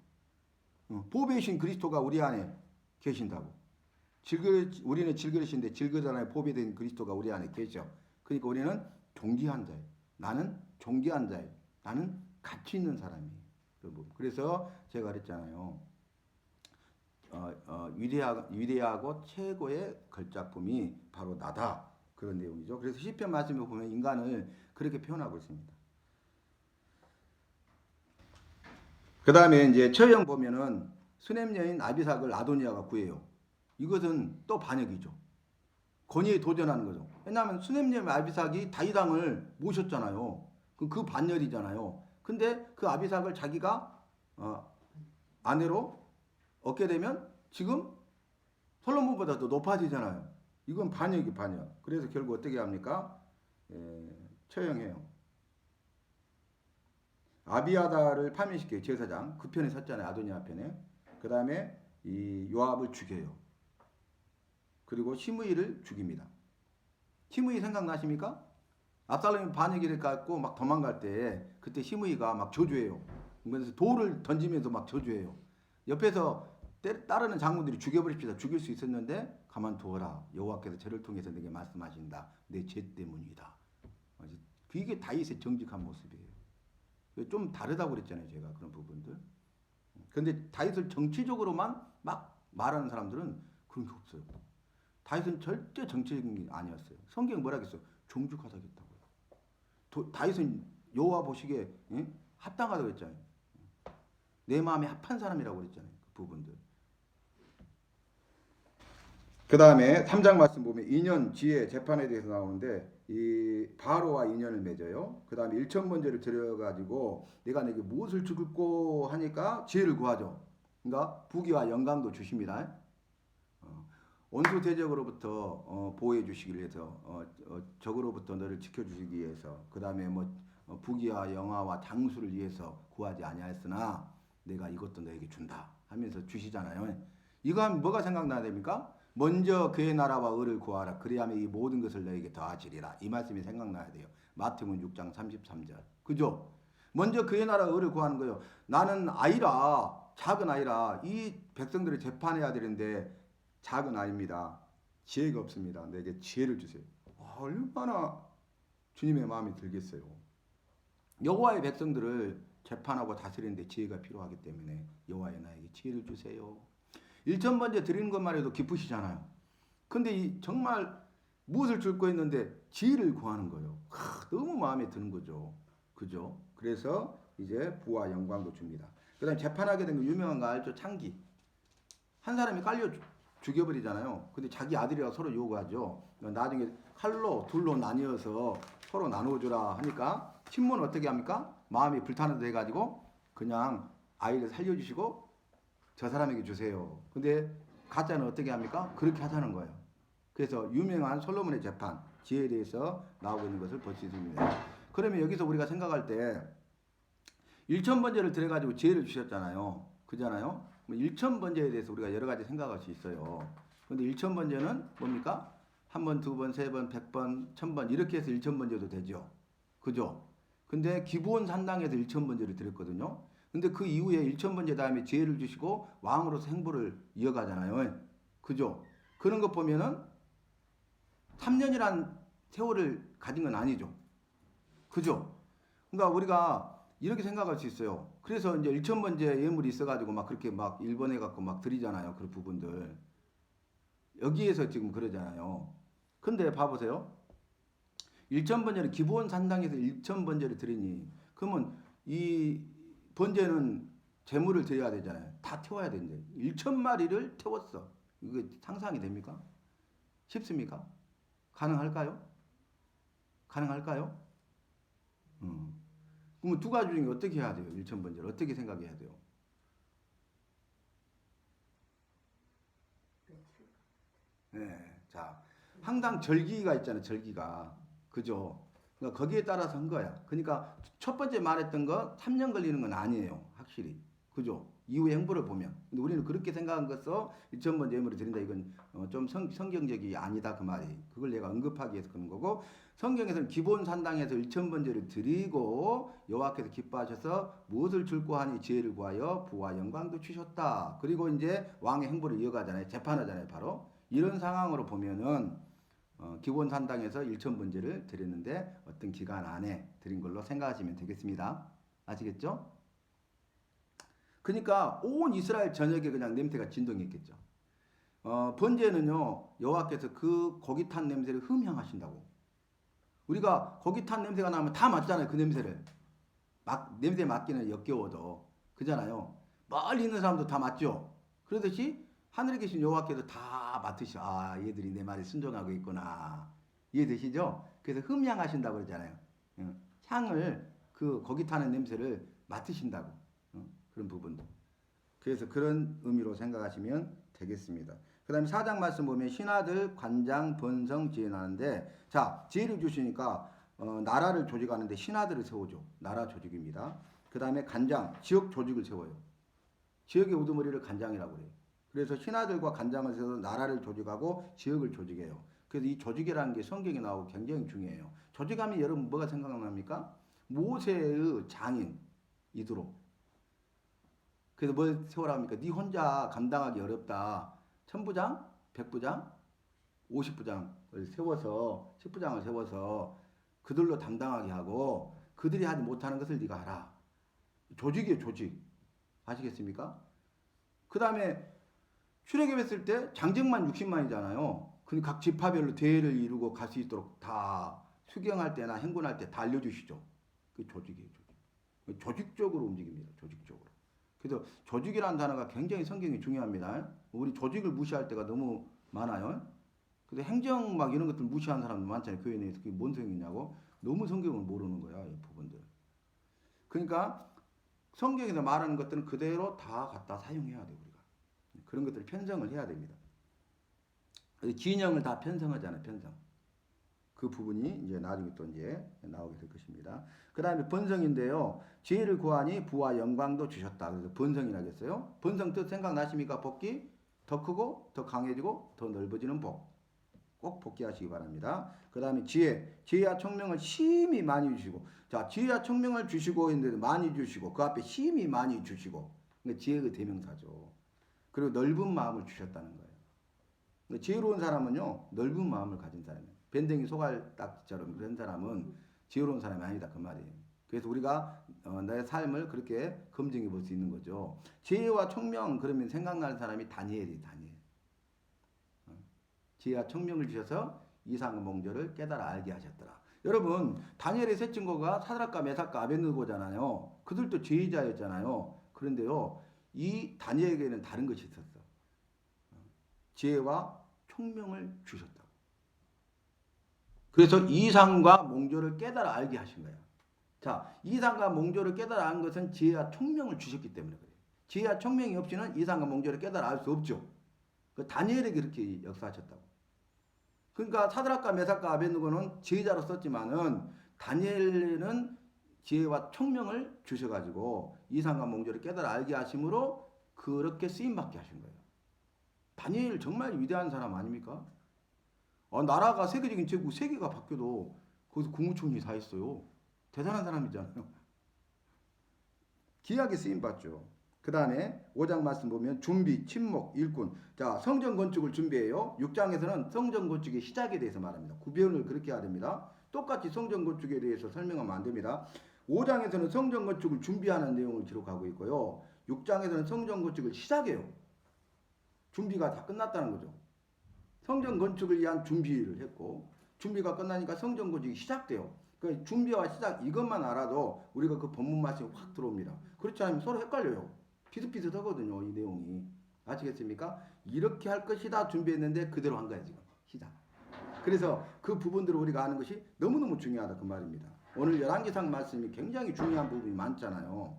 보배이신 그리스도가 우리 안에 계신다고. 질그릇, 우리는 질그릇인데 질그릇 안에 보배된 그리스도가 우리 안에 계셔. 그러니까 우리는 존귀한 자예요. 나는 존귀한 자예요. 나는 가치 있는 사람이에요. 그래서 제가 그랬잖아요. 위대하고 최고의 걸작품이 바로 나다. 그런 내용이죠. 그래서 시편 말씀을 보면 인간을 그렇게 표현하고 있습니다. 그 다음에 이제 처형 보면은 수냄 여인 아비삭을 아도니아가 구해요. 이것은 또 반역이죠. 권위에 도전하는 거죠. 왜냐하면 수냄 여인 아비삭이 다윗 왕을 모셨잖아요. 그 반열이잖아요. 근데 그 아비삭을 자기가 아내로 얻게 되면 지금 솔로몬보다 더 높아지잖아요. 이건 반역이 반역. 그래서 결국 어떻게 합니까? 처형해요. 아비아다를 파면시켜요. 제사장. 그 편에 섰잖아요. 아도니아 편에. 그 다음에 이 요압을 죽여요. 그리고 시므이를 죽입니다. 시므이 생각나십니까? 압살롬이 반역을 갖고 막 도망갈 때 그때 시므이가 막 저주해요. 그래서 돌을 던지면서 막 저주해요. 옆에서 따르는 장군들이 죽여버립시다. 죽일 수 있었는데 가만두어라. 여호와께서 저를 통해서 내게 말씀하신다. 내 죄 때문이다. 그게 다윗의 정직한 모습이에요. 좀 다르다고 그랬잖아요. 제가 그런 부분들. 그런데 다윗을 정치적으로만 막 말하는 사람들은 그런 게 없어요. 다윗은 절대 정치적인 게 아니었어요. 성경이 뭐라 그랬어요? 종죽하다겠다고요. 다윗은 여호와 보시기에 합당하다고 그랬잖아요. 내 마음에 합한 사람이라고 그랬잖아요. 그 부분들. 그 다음에 3장 말씀 보면 인연, 지혜, 재판에 대해서 나오는데 이 바로와 인연을 맺어요. 그 다음에 일천번제를 드려가지고 내가 내게 무엇을 주고 하니까 지혜를 구하죠. 그러니까 부귀와 영광도 주십니다. 원수 대적으로부터 보호해 주시기 위해서 적으로부터 너를 지켜주시기 위해서 그 다음에 부귀와 영화와 장수를 위해서 구하지 아니하였으나 내가 이것도 너에게 준다 하면서 주시잖아요. 이거 하면 뭐가 생각나야 됩니까? 먼저 그의 나라와 의를 구하라. 그리하면 이 모든 것을 너에게 더하시리라. 이 말씀이 생각나야 돼요. 마태복음 6장 33절. 그죠? 먼저 그의 나라와 의를 구하는 거예요. 나는 아이라 작은 아이라 이 백성들을 재판해야 되는데 작은 아이입니다. 지혜가 없습니다. 내게 지혜를 주세요. 얼마나 주님의 마음이 들겠어요. 여호와의 백성들을 재판하고 다스리는데 지혜가 필요하기 때문에 여호와의 나에게 지혜를 주세요. 1,000번째 드리는 것만 해도 기쁘시잖아요. 근데 정말 무엇을 줄 거 있는데 지혜를 구하는 거예요. 너무 마음에 드는 거죠. 그죠? 그래서 이제 부와 영광도 줍니다. 그 다음에 재판하게 된 거 유명한 거 알죠? 창기. 한 사람이 깔려 죽여버리잖아요. 근데 자기 아들이라 서로 요구하죠. 나중에 칼로 둘로 나뉘어서 서로 나눠주라 하니까 친모는 어떻게 합니까? 마음이 불타는 데 해가지고 그냥 아이를 살려주시고 저 사람에게 주세요. 근데 가짜는 어떻게 합니까? 그렇게 하자는 거예요. 그래서 유명한 솔로몬의 재판, 지혜에 대해서 나오고 있는 것을 볼 수 있습니다. 그러면 여기서 우리가 생각할 때 1,000번제를 드려가지고 지혜를 주셨잖아요. 그잖아요. 1,000번제에 대해서 우리가 여러 가지 생각할 수 있어요. 근데 1,000번제는 뭡니까? 한 번, 두 번, 세 번, 100번, 1,000번 이렇게 해서 1,000번제도 되죠. 그죠? 근데 기브온 산당에서 1,000번제를 드렸거든요. 근데 그 이후에 1,000번제 다음에 지혜를 주시고 왕으로서 행보를 이어가잖아요. 그죠? 그런 거 보면은 3년이란 세월을 가진 건 아니죠. 그죠? 그러니까 우리가 이렇게 생각할 수 있어요. 그래서 이제 1,000번째 예물이 있어가지고 막 그렇게 막 일본해갖고 막 드리잖아요. 그런 부분들. 여기에서 지금 그러잖아요. 근데 봐보세요. 1,000번제를 기본 산당에서 1,000번제를 드리니 그러면 이 번제는 재물을 드려야 되잖아요. 다 태워야 되는데 1,000마리를 태웠어. 이게 상상이 됩니까? 쉽습니까? 가능할까요? 가능할까요? 그러면 두 가지 중에 어떻게 해야 돼요? 1,000번제를 어떻게 생각해야 돼요? 네, 자, 항상 절기가 있잖아요. 절기가. 그죠? 그러니까 거기에 따라서 한 거야. 그러니까 첫 번째 말했던 거 3년 걸리는 건 아니에요. 확실히. 그죠? 이후의 행보를 보면. 근데 우리는 그렇게 생각한 것서 1,000번 예물을 드린다. 이건 좀 성경적이 아니다. 그 말이. 그걸 내가 언급하기 위해서 그런 거고. 성경에서는 기본 산당에서 1,000번제를 드리고 여호와께서 기뻐하셔서 무엇을 줄고 하니 지혜를 구하여 부와 영광도 주셨다. 그리고 이제 왕의 행보를 이어가잖아요. 재판하잖아요. 바로. 이런 상황으로 보면은 기본 산당에서 1,000번제를 드렸는데 어떤 기간 안에 드린 걸로 생각하시면 되겠습니다. 아시겠죠? 그러니까 온 이스라엘 전역에 그냥 냄새가 진동했겠죠. 번제는요 여호와께서 그 고기 탄 냄새를 흠향하신다고. 우리가 고기 탄 냄새가 나면 다 맡잖아요. 그 냄새를. 냄새 맡기는 역겨워도 그잖아요. 멀리 있는 사람도 다 맡죠. 그러듯이 하늘에 계신 여호와께서 다 맡으셔. 아, 얘들이 내 말에 순종하고 있구나. 이해되시죠? 그래서 흠향하신다고 그러잖아요. 향을 그 고기 타는 냄새를 맡으신다고. 그런 부분도. 그래서 그런 의미로 생각하시면 되겠습니다. 그 다음에 4장 말씀 보면 신하들, 관장, 번성, 지혜 나는데 자, 지혜를 주시니까 나라를 조직하는데 신하들을 세우죠. 나라 조직입니다. 그 다음에 간장, 지역 조직을 세워요. 지역의 우두머리를 간장이라고 그래요. 그래서 신하들과 간장을 세워서 나라를 조직하고 지역을 조직해요. 그래서 이 조직이라는 게 성경에 나오고 굉장히 중요해요. 조직하면 여러분 뭐가 생각납니까? 모세의 장인 이드로. 그래서 뭘 세우라고 합니까? 네 혼자 감당하기 어렵다. 1,000부장, 100부장, 50부장을 세워서 10부장을 세워서 그들로 담당하게 하고 그들이 하지 못하는 것을 네가 하라. 조직이에요, 조직. 아시겠습니까? 그 다음에 출애굽했을 때 장정만 60만이잖아요. 근데 각 지파별로 대회를 이루고 갈 수 있도록 다 수경할 때나 행군할 때 다 알려주시죠. 그 조직이에요, 조직. 조직적으로 움직입니다, 조직적으로. 그래서 조직이라는 단어가 굉장히 성경이 중요합니다. 우리 조직을 무시할 때가 너무 많아요. 근데 행정 막 이런 것들 무시하는 사람도 많잖아요. 교회 내에서 그게 뭔 소용이냐고. 너무 성경을 모르는 거야, 이 부분들. 그러니까 성경에서 말하는 것들은 그대로 다 갖다 사용해야 돼요, 우리가. 그런 것들을 편성을 해야 됩니다. 진영을 다 편성하잖아요, 편성. 그 부분이 이제 나중에 또 이제 나오게 될 것입니다. 그 다음에 번성인데요. 지혜를 구하니 부와 영광도 주셨다. 그래서 번성이라고 했어요. 번성 뜻 생각나십니까? 복기? 더 크고 더 강해지고 더 넓어지는 복. 꼭 복귀하시기 바랍니다. 그 다음에 지혜와 총명을 심히 많이 주시고. 자, 지혜와 총명을 주시고 있는데 많이 주시고 그 앞에 심히 많이 주시고. 그러니까 지혜의 대명사죠. 그리고 넓은 마음을 주셨다는 거예요. 그러니까 지혜로운 사람은요, 넓은 마음을 가진 사람이에요. 밴댕이 소갈딱지처럼 그런 사람은 지혜로운 사람이 아니다 그 말이에요. 그래서 우리가 나의 삶을 그렇게 검증해 볼 수 있는 거죠. 지혜와 총명 그러면 생각나는 사람이 다니엘이 다니엘. 지혜와 총명을 주셔서 이상한 몽조를 깨달아 알게 하셨더라. 여러분 다니엘의 세 친구가 사드락과 메삭과 아벳느고잖아요. 그들도 지혜자였잖아요. 그런데요 이 다니엘에게는 다른 것이 있었어. 지혜와 총명을 주셨다고. 그래서 이상과 몽조를 깨달아 알게 하신 거예요. 자, 이상과 몽조를 깨달아 아는 것은 지혜와 총명을 주셨기 때문에 그래요. 지혜와 총명이 없이는 이상과 몽조를 깨달아 알 수 없죠. 그 다니엘에게 그렇게 역사하셨다고. 그러니까 사드락과 메삭과 아벳느고는 지혜자로 썼지만은 다니엘은 지혜와 총명을 주셔가지고 이상과 몽조를 깨달아 알게 하심으로 그렇게 쓰임받게 하신 거예요. 다니엘 정말 위대한 사람 아닙니까? 나라가 세계적인 제국 세 개가 바뀌어도 거기서 국무총리 다 했어요. 대단한 사람이잖아요. 귀하게 쓰임받죠. 그 다음에 5장 말씀 보면 준비, 침묵, 일꾼. 자, 성전 건축을 준비해요. 6장에서는 성전 건축의 시작에 대해서 말합니다. 구별을 그렇게 해야 됩니다. 똑같이 성전 건축에 대해서 설명하면 안 됩니다. 5장에서는 성전 건축을 준비하는 내용을 기록하고 있고요. 6장에서는 성전 건축을 시작해요. 준비가 다 끝났다는 거죠. 성전 건축을 위한 준비를 했고 준비가 끝나니까 성전 건축이 시작돼요. 그 준비와 시작 이것만 알아도 우리가 그 본문 말씀이 확 들어옵니다. 그렇지 않으면 서로 헷갈려요. 비슷비슷하거든요. 이 내용이. 아시겠습니까? 이렇게 할 것이다 준비했는데 그대로 한 거야 지금. 시작. 그래서 그 부분들을 우리가 아는 것이 너무너무 중요하다 그 말입니다. 오늘 열왕기상 말씀이 굉장히 중요한 부분이 많잖아요.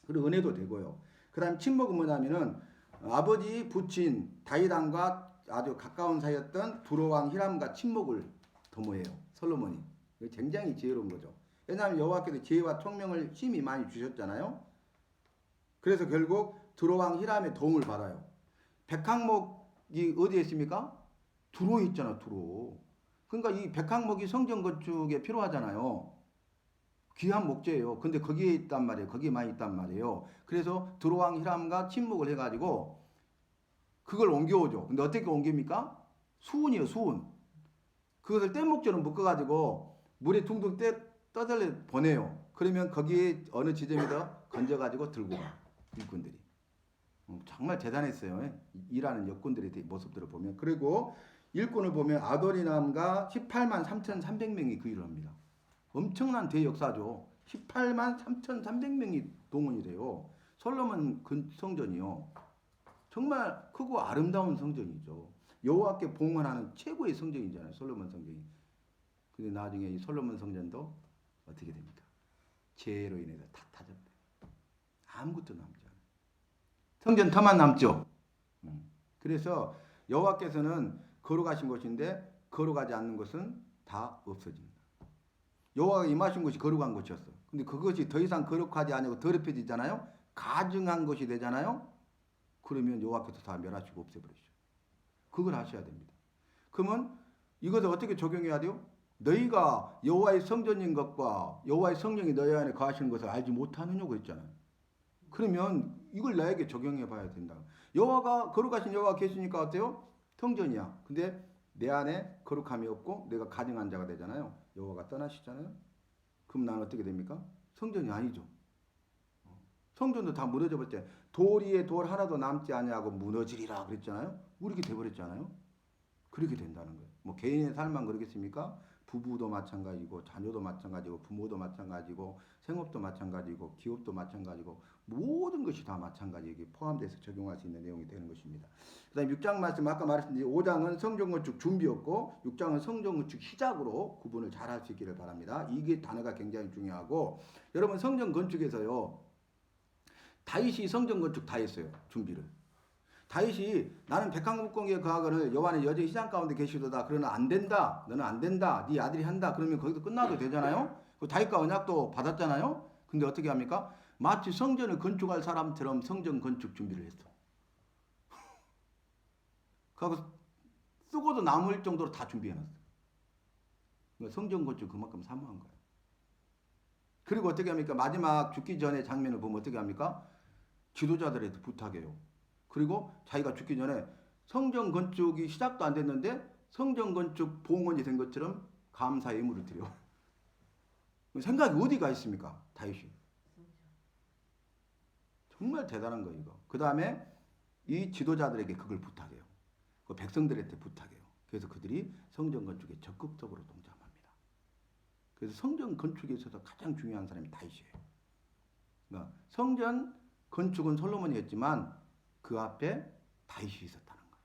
그리고 은혜도 되고요. 그 다음 침묵은 뭐냐면은 아버지 부친 다윗 왕과 아주 가까운 사이였던 두로왕 히람과 침묵을 도모해요. 솔로몬이. 굉장히 지혜로운 거죠. 왜냐하면 여호와께서 지혜와 총명을 심히 많이 주셨잖아요. 그래서 결국 두로왕 히람의 도움을 받아요. 백항목이 어디에 있습니까? 두로에 있잖아. 두로. 그러니까 이 백항목이 성전 건축에 필요하잖아요. 귀한 목재예요. 근데 거기에 있단 말이에요. 거기에 많이 있단 말이에요. 그래서 두로왕 히람과 침묵을 해가지고 그걸 옮겨오죠. 근데 어떻게 옮깁니까? 수은이요, 수은. 그것을 뗏목처럼 묶어가지고 물에 둥둥 떠들려 보내요. 그러면 거기에 어느 지점에다 건져가지고 들고 가. 일꾼들이. 정말 대단했어요. 일하는 역군들의 모습들을 보면. 그리고 일꾼을 보면 아도니람과 18만 3,300명이 그 일을 합니다. 엄청난 대역사죠. 18만 3,300명이 동원이 돼요. 솔로몬 성전이요. 정말 크고 아름다운 성전이죠. 여호와께 봉헌하는 최고의 성전이잖아요. 솔로몬 성전이. 근데 나중에 이 솔로몬 성전도 어떻게 됩니까? 죄로 인해서 다 타졌대요. 아무것도 남지 않아요. 성전 터만 남죠. 그래서 여호와께서는 거룩하신 곳인데 거룩하지 않는 것은 다 없어집니다. 여호와가 임하신 곳이 거룩한 곳이었어. 근데 그것이 더 이상 거룩하지 않고 더럽혀지잖아요. 가증한 것이 되잖아요. 그러면 여호와께서 다 멸하시고 없애버리죠. 그걸 하셔야 됩니다. 그러면 이것을 어떻게 적용해야 돼요? 너희가 여호와의 성전인 것과 여호와의 성령이 너희 안에 거하시는 것을 알지 못하느냐고 그랬잖아요. 그러면 이걸 나에게 적용해 봐야 된다. 여호와가 거룩하신 여호와가 계시니까 어때요? 성전이야. 근데 내 안에 거룩함이 없고 내가 가증한 자가 되잖아요. 여호와가 떠나시잖아요. 그럼 나는 어떻게 됩니까? 성전이 아니죠. 성전도 다 무너져 버렸잖아요. 돌 위에 돌 하나도 남지 아니하고 무너지리라 그랬잖아요. 그렇게 돼버렸잖아요. 그렇게 된다는 거예요. 뭐 개인의 삶만 그러겠습니까? 부부도 마찬가지고 자녀도 마찬가지고 부모도 마찬가지고 생업도 마찬가지고 기업도 마찬가지고 모든 것이 다 마찬가지에 포함돼서 적용할 수 있는 내용이 되는 것입니다. 그 다음에 6장 말씀 아까 말했듯이 5장은 성전건축 준비였고 6장은 성전건축 시작으로 구분을 잘 할 수 있기를 바랍니다. 이게 단어가 굉장히 중요하고 여러분 성전건축에서요. 다윗이 성전건축 다 했어요. 준비를. 다윗이 나는 백항목공에 거하거늘 여호와는 여전히 시장 가운데 계시도다. 그러나 안 된다. 너는 안 된다. 네 아들이 한다. 그러면 거기서 끝나도 되잖아요. 그 다윗과 언약도 받았잖아요. 근데 어떻게 합니까? 마치 성전을 건축할 사람처럼 성전 건축 준비를 했어. 그래서 쓰고도 남을 정도로 다 준비해놨어. 그러니까 성전 건축 그만큼 사모한 거예요. 그리고 어떻게 합니까? 마지막 죽기 전에 장면을 보면 어떻게 합니까? 지도자들한테 부탁해요. 그리고 자기가 죽기 전에 성전 건축이 시작도 안 됐는데 성전 건축 봉헌이 된 것처럼 감사 예물을 드려. 생각이 어디가 있습니까? 다윗이. 정말 대단한 거 이거. 그 다음에 이 지도자들에게 그걸 부탁해요. 그 백성들한테 부탁해요. 그래서 그들이 성전 건축에 적극적으로 동참합니다. 그래서 성전 건축에 있어서 가장 중요한 사람이 다윗이에요. 그러니까 성전 건축은 솔로몬이 했지만 그 앞에 다윗이 있었다는 거예요.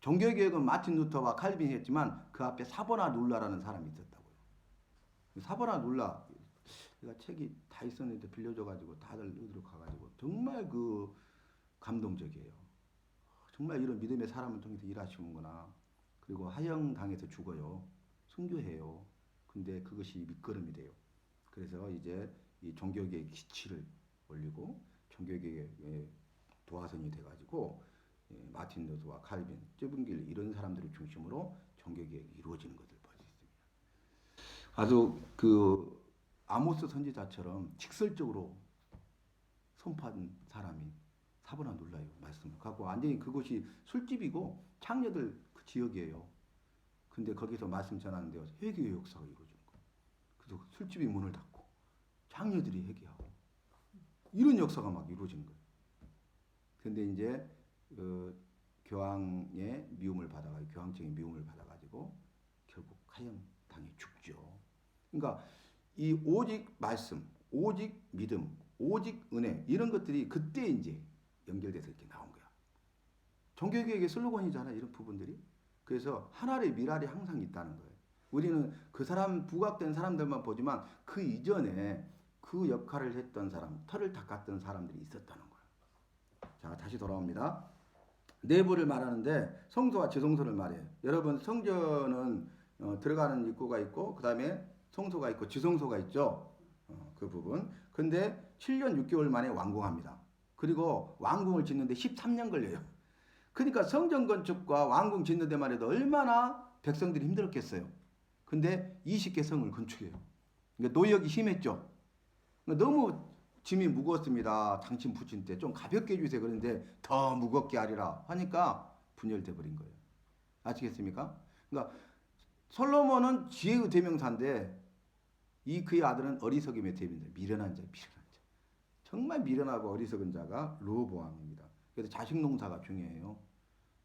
종교개혁은 마틴 루터와 칼빈이 했지만 그 앞에 사보나 눌라라는 사람이 있었다고요. 사보나 눌라, 제가 책이 다 있었는데 빌려줘가지고 다들 어디로 가가지고 정말 그 감동적이에요. 정말 이런 믿음의 사람을 통해서 일하시는구나. 그리고 하형당해서 죽어요. 순교해요. 근데 그것이 밑거름이 돼요. 그래서 이제 이 종교개혁의 기치를 올리고 종교개혁의 도화선이 돼가지고 마틴 루터와 칼빈, 쯔붕길 이런 사람들을 중심으로 종교개혁이 이루어지는 것을 볼 수 있습니다. 아주 그 아모스 선지자처럼 직설적으로 선포한 사람이 사보나 눌라요. 말씀을 갖고 완전히 그곳이 술집이고 창녀들 그 지역이에요. 근데 거기서 말씀 전하는 데서 회개의 역사가 이루어지는 거예요. 그래서 술집이 문을 닫고 창녀들이 회개하고 이런 역사가 막 이루어지는 거예요. 근데 이제 교황의 미움을 받아가지고 교황청의 미움을 받아가지고 결국 하형당해 죽죠. 그러니까 이 오직 말씀, 오직 믿음, 오직 은혜 이런 것들이 그때 이제 연결돼서 이렇게 나온 거야. 종교개혁의 슬로건이잖아 이런 부분들이. 그래서 하나의 미랄이 항상 있다는 거예요. 우리는 그 사람 부각된 사람들만 보지만 그 이전에 그 역할을 했던 사람, 털을 닦았던 사람들이 있었다는 거예요. 자, 다시 돌아옵니다. 내부를 말하는데 성소와 지성소를 말해요. 여러분 성전은 들어가는 입구가 있고 그 다음에 성소가 있고 지성소가 있죠. 그 부분. 근데 7년 6개월 만에 완공합니다. 그리고 완공을 짓는데 13년 걸려요. 그러니까 성전 건축과 완공 짓는 데만 해도 얼마나 백성들이 힘들었겠어요. 근데 20개 성을 건축해요. 그러니까 노역이 심했죠. 그러니까 너무 짐이 무거웠습니다. 장친 부친 때 좀 가볍게 해주세요. 그런데 더 무겁게 하리라 하니까 분열돼 버린 거예요. 아시겠습니까? 그러니까 솔로몬은 지혜의 대명사인데 이 그의 아들은 어리석임의 대명사, 미련한 자. 정말 미련하고 어리석은 자가 르호보암입니다. 그래서 자식 농사가 중요해요.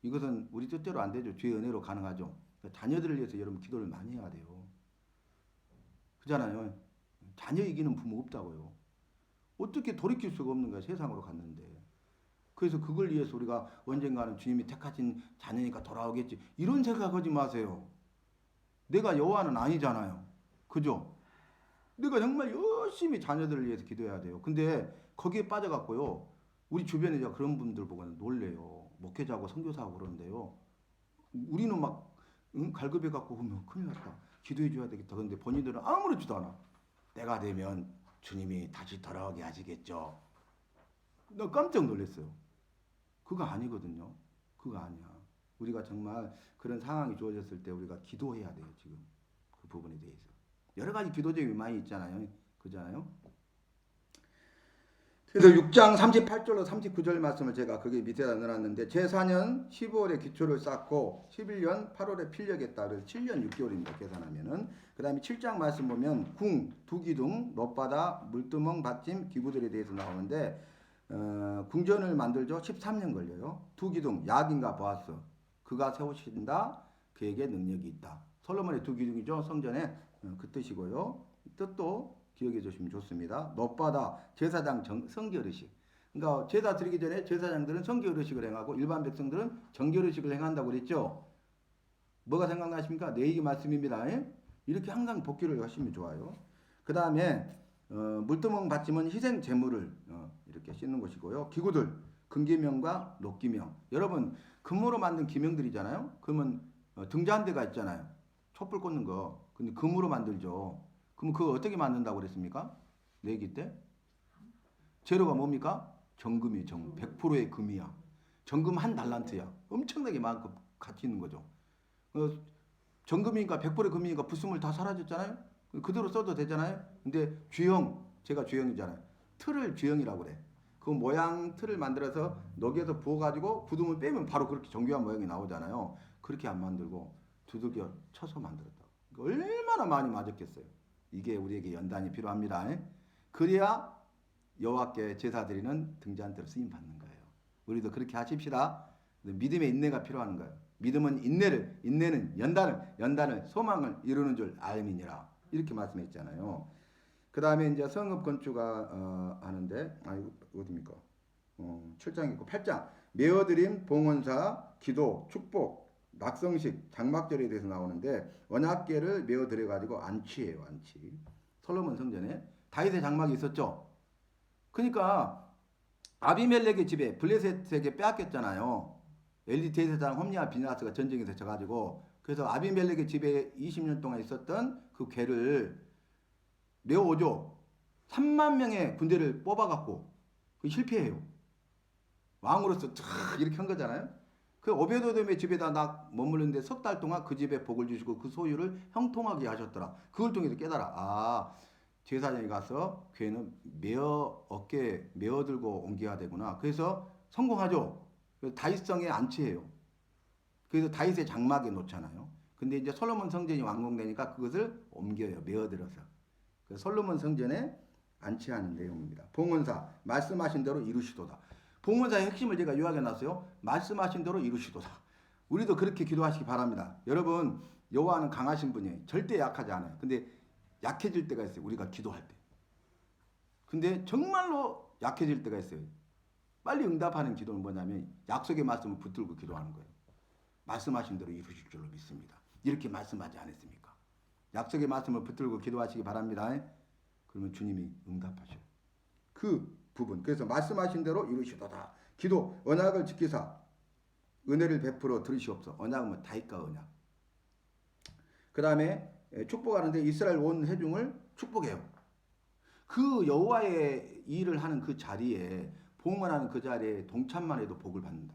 이것은 우리 뜻대로 안 되죠. 주의 은혜로 가능하죠. 자녀들을 위해서 여러분 기도를 많이 해야 돼요. 그잖아요. 자녀 이기는 부모 없다고요. 어떻게 돌이킬 수가 없는 거야. 세상으로 갔는데. 그래서 그걸 위해서 우리가 언젠가는 주님이 택하신 자녀니까 돌아오겠지. 이런 생각하지 마세요. 내가 여호와는 아니잖아요. 그죠? 내가 정말 열심히 자녀들을 위해서 기도해야 돼요. 근데 거기에 빠져갖고요. 우리 주변에 그런 분들 보고는 놀래요. 목회자하고 선교사하고 그러는데요. 우리는 막 갈급해갖고 오면 큰일 났다. 기도해줘야 되겠다. 근데 본인들은 아무렇지도 않아. 때가 되면 주님이 다시 돌아오게 하시겠죠. 나 깜짝 놀랐어요. 그거 아니거든요. 그거 아니야. 우리가 정말 그런 상황이 주어졌을 때 우리가 기도해야 돼요. 지금 그 부분에 대해서. 여러 가지 기도 제목이 많이 있잖아요. 그잖아요. 그래서 6장 38절로 39절 말씀을 제가 거기 밑에다 넣어놨는데 제4년 15월에 기초를 쌓고 11년 8월에 필력했다. 그래서 7년 6개월입니다. 계산하면은. 그 다음에 7장 말씀 보면 궁, 두기둥, 놋바다, 물두멍, 받침, 기구들에 대해서 나오는데 궁전을 만들죠. 13년 걸려요. 두기둥, 야긴과 보아스. 그가 세우신다. 그에게 능력이 있다. 솔로몬의 두기둥이죠. 성전에 그 뜻이고요. 뜻도 기억해 주시면 좋습니다. 놋바다, 제사장 성결의식. 그러니까 제사 드리기 전에 제사장들은 성결의식을 행하고 일반 백성들은 정결의식을 행한다고 그랬죠. 뭐가 생각나십니까? 내 얘기 말씀입니다. 이렇게 항상 복귀를 하시면 좋아요. 그 다음에 물두멍 받침은 희생 제물을 이렇게 씻는 것이고요. 기구들, 금기명과 녹기명. 여러분 금으로 만든 기명들이잖아요. 그러면 등잔 데가 있잖아요. 촛불 꽂는 거. 근데 금으로 만들죠. 그럼 그거 어떻게 만든다고 그랬습니까? 내기 때? 재료가 뭡니까? 정금이 100%의 금이야. 정금 한 달란트야. 엄청나게 많고 가치 있는 거죠. 정금이니까 100%의 금이니까 불순물 다 사라졌잖아요. 그대로 써도 되잖아요. 근데 주형, 제가 주형이잖아요. 틀을 주형이라고 그래. 그 모양 틀을 만들어서 녹여서 부어가지고 굳으면 빼면 바로 그렇게 정교한 모양이 나오잖아요. 그렇게 안 만들고 두들겨 쳐서 만들었다고. 얼마나 많이 맞았겠어요. 이게 우리에게 연단이 필요합니다. 그래야 여호와께 제사 드리는 등잔대로 쓰임 받는 거예요. 우리도 그렇게 하십시다. 믿음의 인내가 필요한 거예요. 믿음은 인내는 연단을 소망을 이루는 줄 알미니라. 이렇게 말씀했잖아요. 그 다음에 이제 성읍 건축가 하는데 어디입니까? 7장 있고 8장 메어드림, 봉헌사, 기도, 축복, 낙성식, 장막절에 대해서 나오는데 언약궤를 메어드려 가지고 안치예요. 안치. 솔로몬 성전에 다윗의 장막이 있었죠. 그러니까 아비멜렉의 집에 블레셋에게 빼앗겼잖아요. 엘리 대제사장 홈리와 비나스가 전쟁에서 져가지고 그래서 아비멜렉의 집에 20년 동안 있었던 그 궤를 메어오죠. 3만 명의 군대를 뽑아갖고 실패해요. 왕으로서 쫙 이렇게 한 거잖아요. 그 오베드돔의 집에다 머물렀는데 석 달 동안 그 집에 복을 주시고 그 소유를 형통하게 하셨더라. 그걸 통해서 깨달아. 제사장이 가서 궤는 어깨에 메어 들고 옮겨야 되구나. 그래서 성공하죠. 다윗성의 안치예요. 그래서 다윗의 장막에 놓잖아요. 근데 이제 솔로몬 성전이 완공되니까 그것을 옮겨요. 메어 들어서. 솔로몬 성전에 안치하는 내용입니다. 봉헌사 말씀하신 대로 이루시도다. 봉헌사의 핵심을 제가 요약해 놨어요. 말씀하신 대로 이루시도다. 우리도 그렇게 기도하시기 바랍니다. 여러분 여호와는 강하신 분이에요. 절대 약하지 않아요. 근데 약해질 때가 있어요. 우리가 기도할 때. 근데 정말로 약해질 때가 있어요. 빨리 응답하는 기도는 뭐냐면 약속의 말씀을 붙들고 기도하는 거예요. 말씀하신 대로 이루실 줄로 믿습니다. 이렇게 말씀하지 않았습니까? 약속의 말씀을 붙들고 기도하시기 바랍니다. 그러면 주님이 응답하셔요. 그 부분. 그래서 말씀하신 대로 이루시도다. 기도, 언약을 지키사 은혜를 베풀어 들으시옵소서. 언약은 뭐 다윗과 언약. 그 다음에 축복하는데 이스라엘 온 회중을 축복해요. 그 여호와의 일을 하는 그 자리에 봉헌하는 그 자리에 동참만 해도 복을 받는다.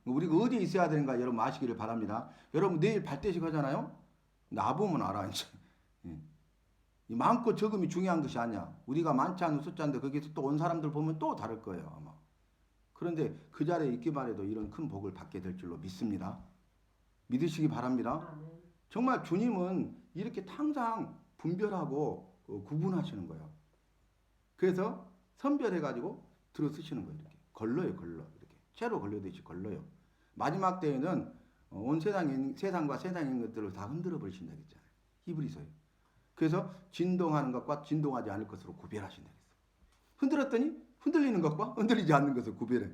우리가 어디에 있어야 되는가 여러분 아시기를 바랍니다. 여러분 내일 발대식 하잖아요. 나보면 알아 이제. 많고 적음이 중요한 것이 아니야. 우리가 많지 않은 숫자인데 거기서 또 온 사람들 보면 또 다를 거예요 아마. 그런데 그 자리에 있기만 해도 이런 큰 복을 받게 될 줄로 믿습니다. 믿으시기 바랍니다. 정말 주님은 이렇게 항상 분별하고 구분하시는 거예요. 그래서 선별해가지고 들어 쓰시는 거예요. 이렇게 걸러요. 이렇게 채로 걸려듯이 걸러요. 마지막 때에는 온 세상과 세상에 있는 것들을 다 흔들어 버리신다 했잖아요. 히브리서에. 그래서 진동하는 것과 진동하지 않을 것으로 구별하신다 했어요. 흔들었더니 흔들리는 것과 흔들리지 않는 것을 구별해.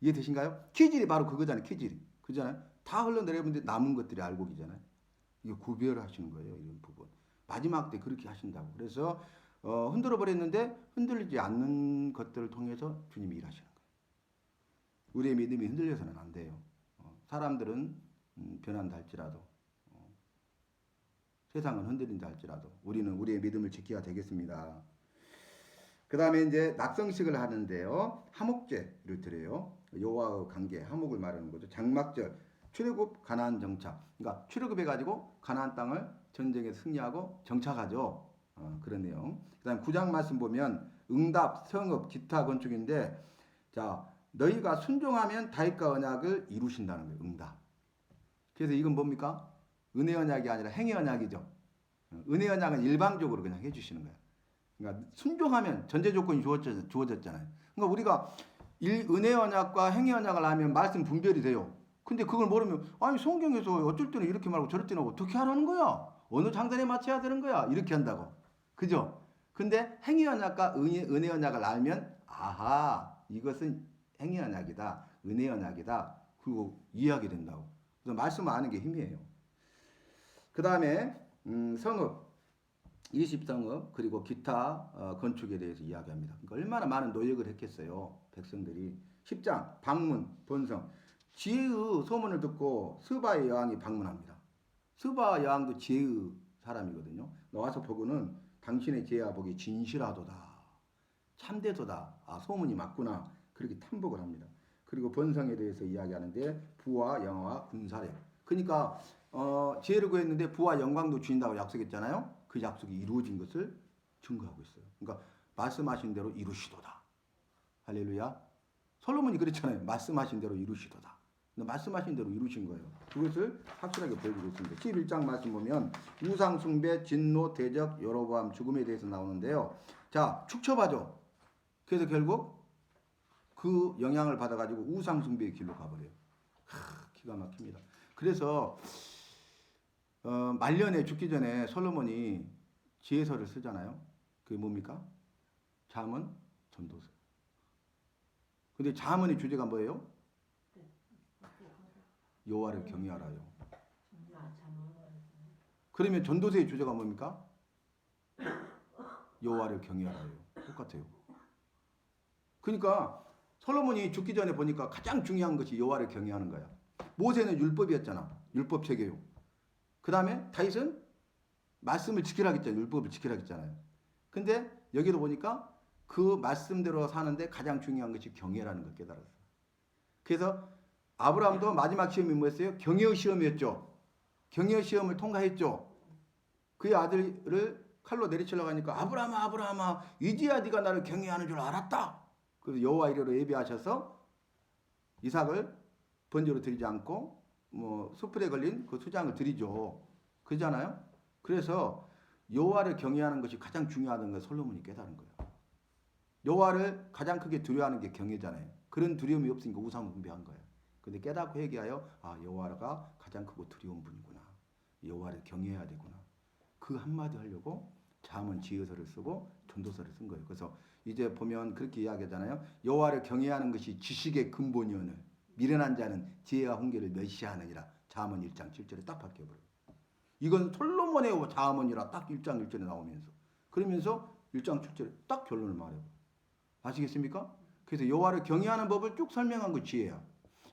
이해되신가요? 키질이 바로 그거잖아요. 키질이. 그잖아요. 다 흘러내려보는데 남은 것들이 알곡이잖아요. 이게 구별하시는 거예요. 이런 부분. 마지막 때 그렇게 하신다고. 그래서 흔들어 버렸는데 흔들리지 않는 것들을 통해서 주님이 일하시는 거예요. 우리의 믿음이 흔들려서는 안 돼요. 사람들은 변한다 할지라도 세상은 흔들린다 할지라도 우리는 우리의 믿음을 지켜야 되겠습니다. 그 다음에 이제 낙성식을 하는데요. 하목제를 드려요. 여호와의 관계, 하목을 말하는 거죠. 장막절, 출애굽, 가나안 정착. 그러니까 출애굽해가지고 가나안 땅을 전쟁에 승리하고 정착하죠. 그런 내용. 그 다음 9장 말씀 보면 응답, 성읍, 기타 건축인데 자 너희가 순종하면 다윗과 언약을 이루신다는 거예요. 응답. 그래서 이건 뭡니까? 은혜 언약이 아니라 행위 언약이죠. 은혜 언약은 일방적으로 그냥 해주시는 거예요. 그러니까 순종하면 전제 조건이 주어졌잖아요. 그러니까 우리가 은혜 언약과 행위 언약을 하면 말씀 분별이 돼요. 근데 그걸 모르면 아니 성경에서 어쩔 때는 이렇게 말하고 저럴 때는 어떻게 하라는 거야? 어느 장단에 맞춰야 되는 거야? 이렇게 한다고. 그죠? 근데 행위 언약과 은혜 언약을 알면 아하 이것은 행위 언약이다. 은혜 언약이다. 그리고 이해하게 된다고. 그래서 말씀 아는 게 힘이에요. 그 다음에 성읍 20성읍 그리고 기타 건축에 대해서 이야기합니다. 그러니까 얼마나 많은 노력을 했겠어요. 백성들이. 10장 방문 본성 지혜의 소문을 듣고 스바의 여왕이 방문합니다. 스바 여왕도 지혜의 사람이거든요. 와서 보고는 당신의 지혜와 복이 진실하도다. 참되도다. 아 소문이 맞구나. 그렇게 탐복을 합니다. 그리고 본성에 대해서 이야기하는데 부와 영화와 군사력. 그러니까 지혜를 구했는데 부와 영광도 주인다고 약속했잖아요. 그 약속이 이루어진 것을 증거하고 있어요. 그러니까 말씀하신 대로 이루시도다. 할렐루야. 솔로몬이 그랬잖아요. 말씀하신 대로 이루시도다. 말씀하신 대로 이루신 거예요. 그것을 확실하게 보여주고 있습니다. 11장 말씀 보면 우상숭배, 진노, 대적, 여로보암, 죽음에 대해서 나오는데요. 자, 축첩하죠. 그래서 결국 그 영향을 받아가지고 우상숭배의 길로 가버려요. 기가 막힙니다. 그래서 말년에 죽기 전에 솔로몬이 지혜서를 쓰잖아요. 그게 뭡니까? 잠언, 전도서. 근데 잠언의 주제가 뭐예요? 여호와를 경외하라요. 그러면 전도서의 주제가 뭡니까? 여호와를 경외하라요. 똑같아요. 그러니까 솔로몬이 죽기 전에 보니까 가장 중요한 것이 여호와를 경외하는 거야. 모세는 율법이었잖아. 율법 체계요. 그 다음에 다윗은 말씀을 지키라고 했잖아요. 율법을 지키라고 했잖아요. 근데 여기도 보니까 그 말씀대로 사는데 가장 중요한 것이 경외라는 걸 깨달았어요. 그래서 아브라함도 마지막 시험이 뭐였어요? 경외의 시험이었죠. 경외의 시험을 통과했죠. 그의 아들을 칼로 내리치려고 하니까 아브라함아 아브라함아 이제야 네가 나를 경외하는 줄 알았다. 그래서 여호와 이르러 예배하셔서 이삭을 번제로 드리지 않고 수풀에 걸린 그 수장을 드리죠. 그러잖아요. 그래서 여호와를 경외하는 것이 가장 중요하다는 걸 솔로몬이 깨달은 거예요. 여호와를 가장 크게 두려워하는 게 경외잖아요. 그런 두려움이 없으니까 우상 숭배한 거예요. 근데 깨닫고 회개하여 여호와가 가장 크고 두려운 분이구나. 여호와를 경외해야 되구나. 그 한마디 하려고 잠언 지혜서를 쓰고 전도서를 쓴 거예요. 그래서 이제 보면 그렇게 이야기하잖아요. 여호와를 경외하는 것이 지식의 근본이오늘 미련한 자는 지혜와 훈계를 멸시하느니라. 잠언 1장 7절에 딱 바뀌어버려요. 이건 솔로몬의 잠언이라 딱 1장 1절에 나오면서 그러면서 1장 7절에 딱 결론을 말해요. 아시겠습니까? 그래서 여호와를 경외하는 법을 쭉 설명한 거 지혜야.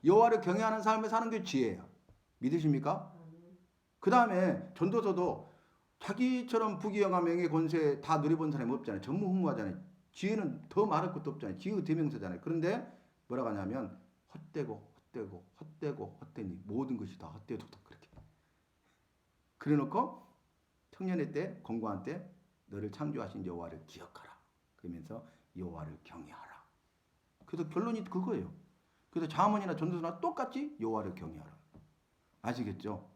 여호와를 경외하는 삶을 사는 게 지혜야. 믿으십니까? 그 다음에 전도서도 자기처럼 부귀영화 명예 권세 다 누려본 사람이 없잖아요. 전무후무하잖아요. 지혜는 더 말할 것도 없잖아요. 지혜의 대명사잖아요. 그런데 뭐라고 하냐면 헛되니 모든 것이 다 헛되도다. 그렇게 그래놓고 청년의 때 권고한 때 너를 창조하신 여호와를 기억하라. 그러면서 여호와를 경외하라. 그래서 결론이 그거예요. 그래서 잠언이나 전도서나 똑같이 여호와를 경외하라. 아시겠죠?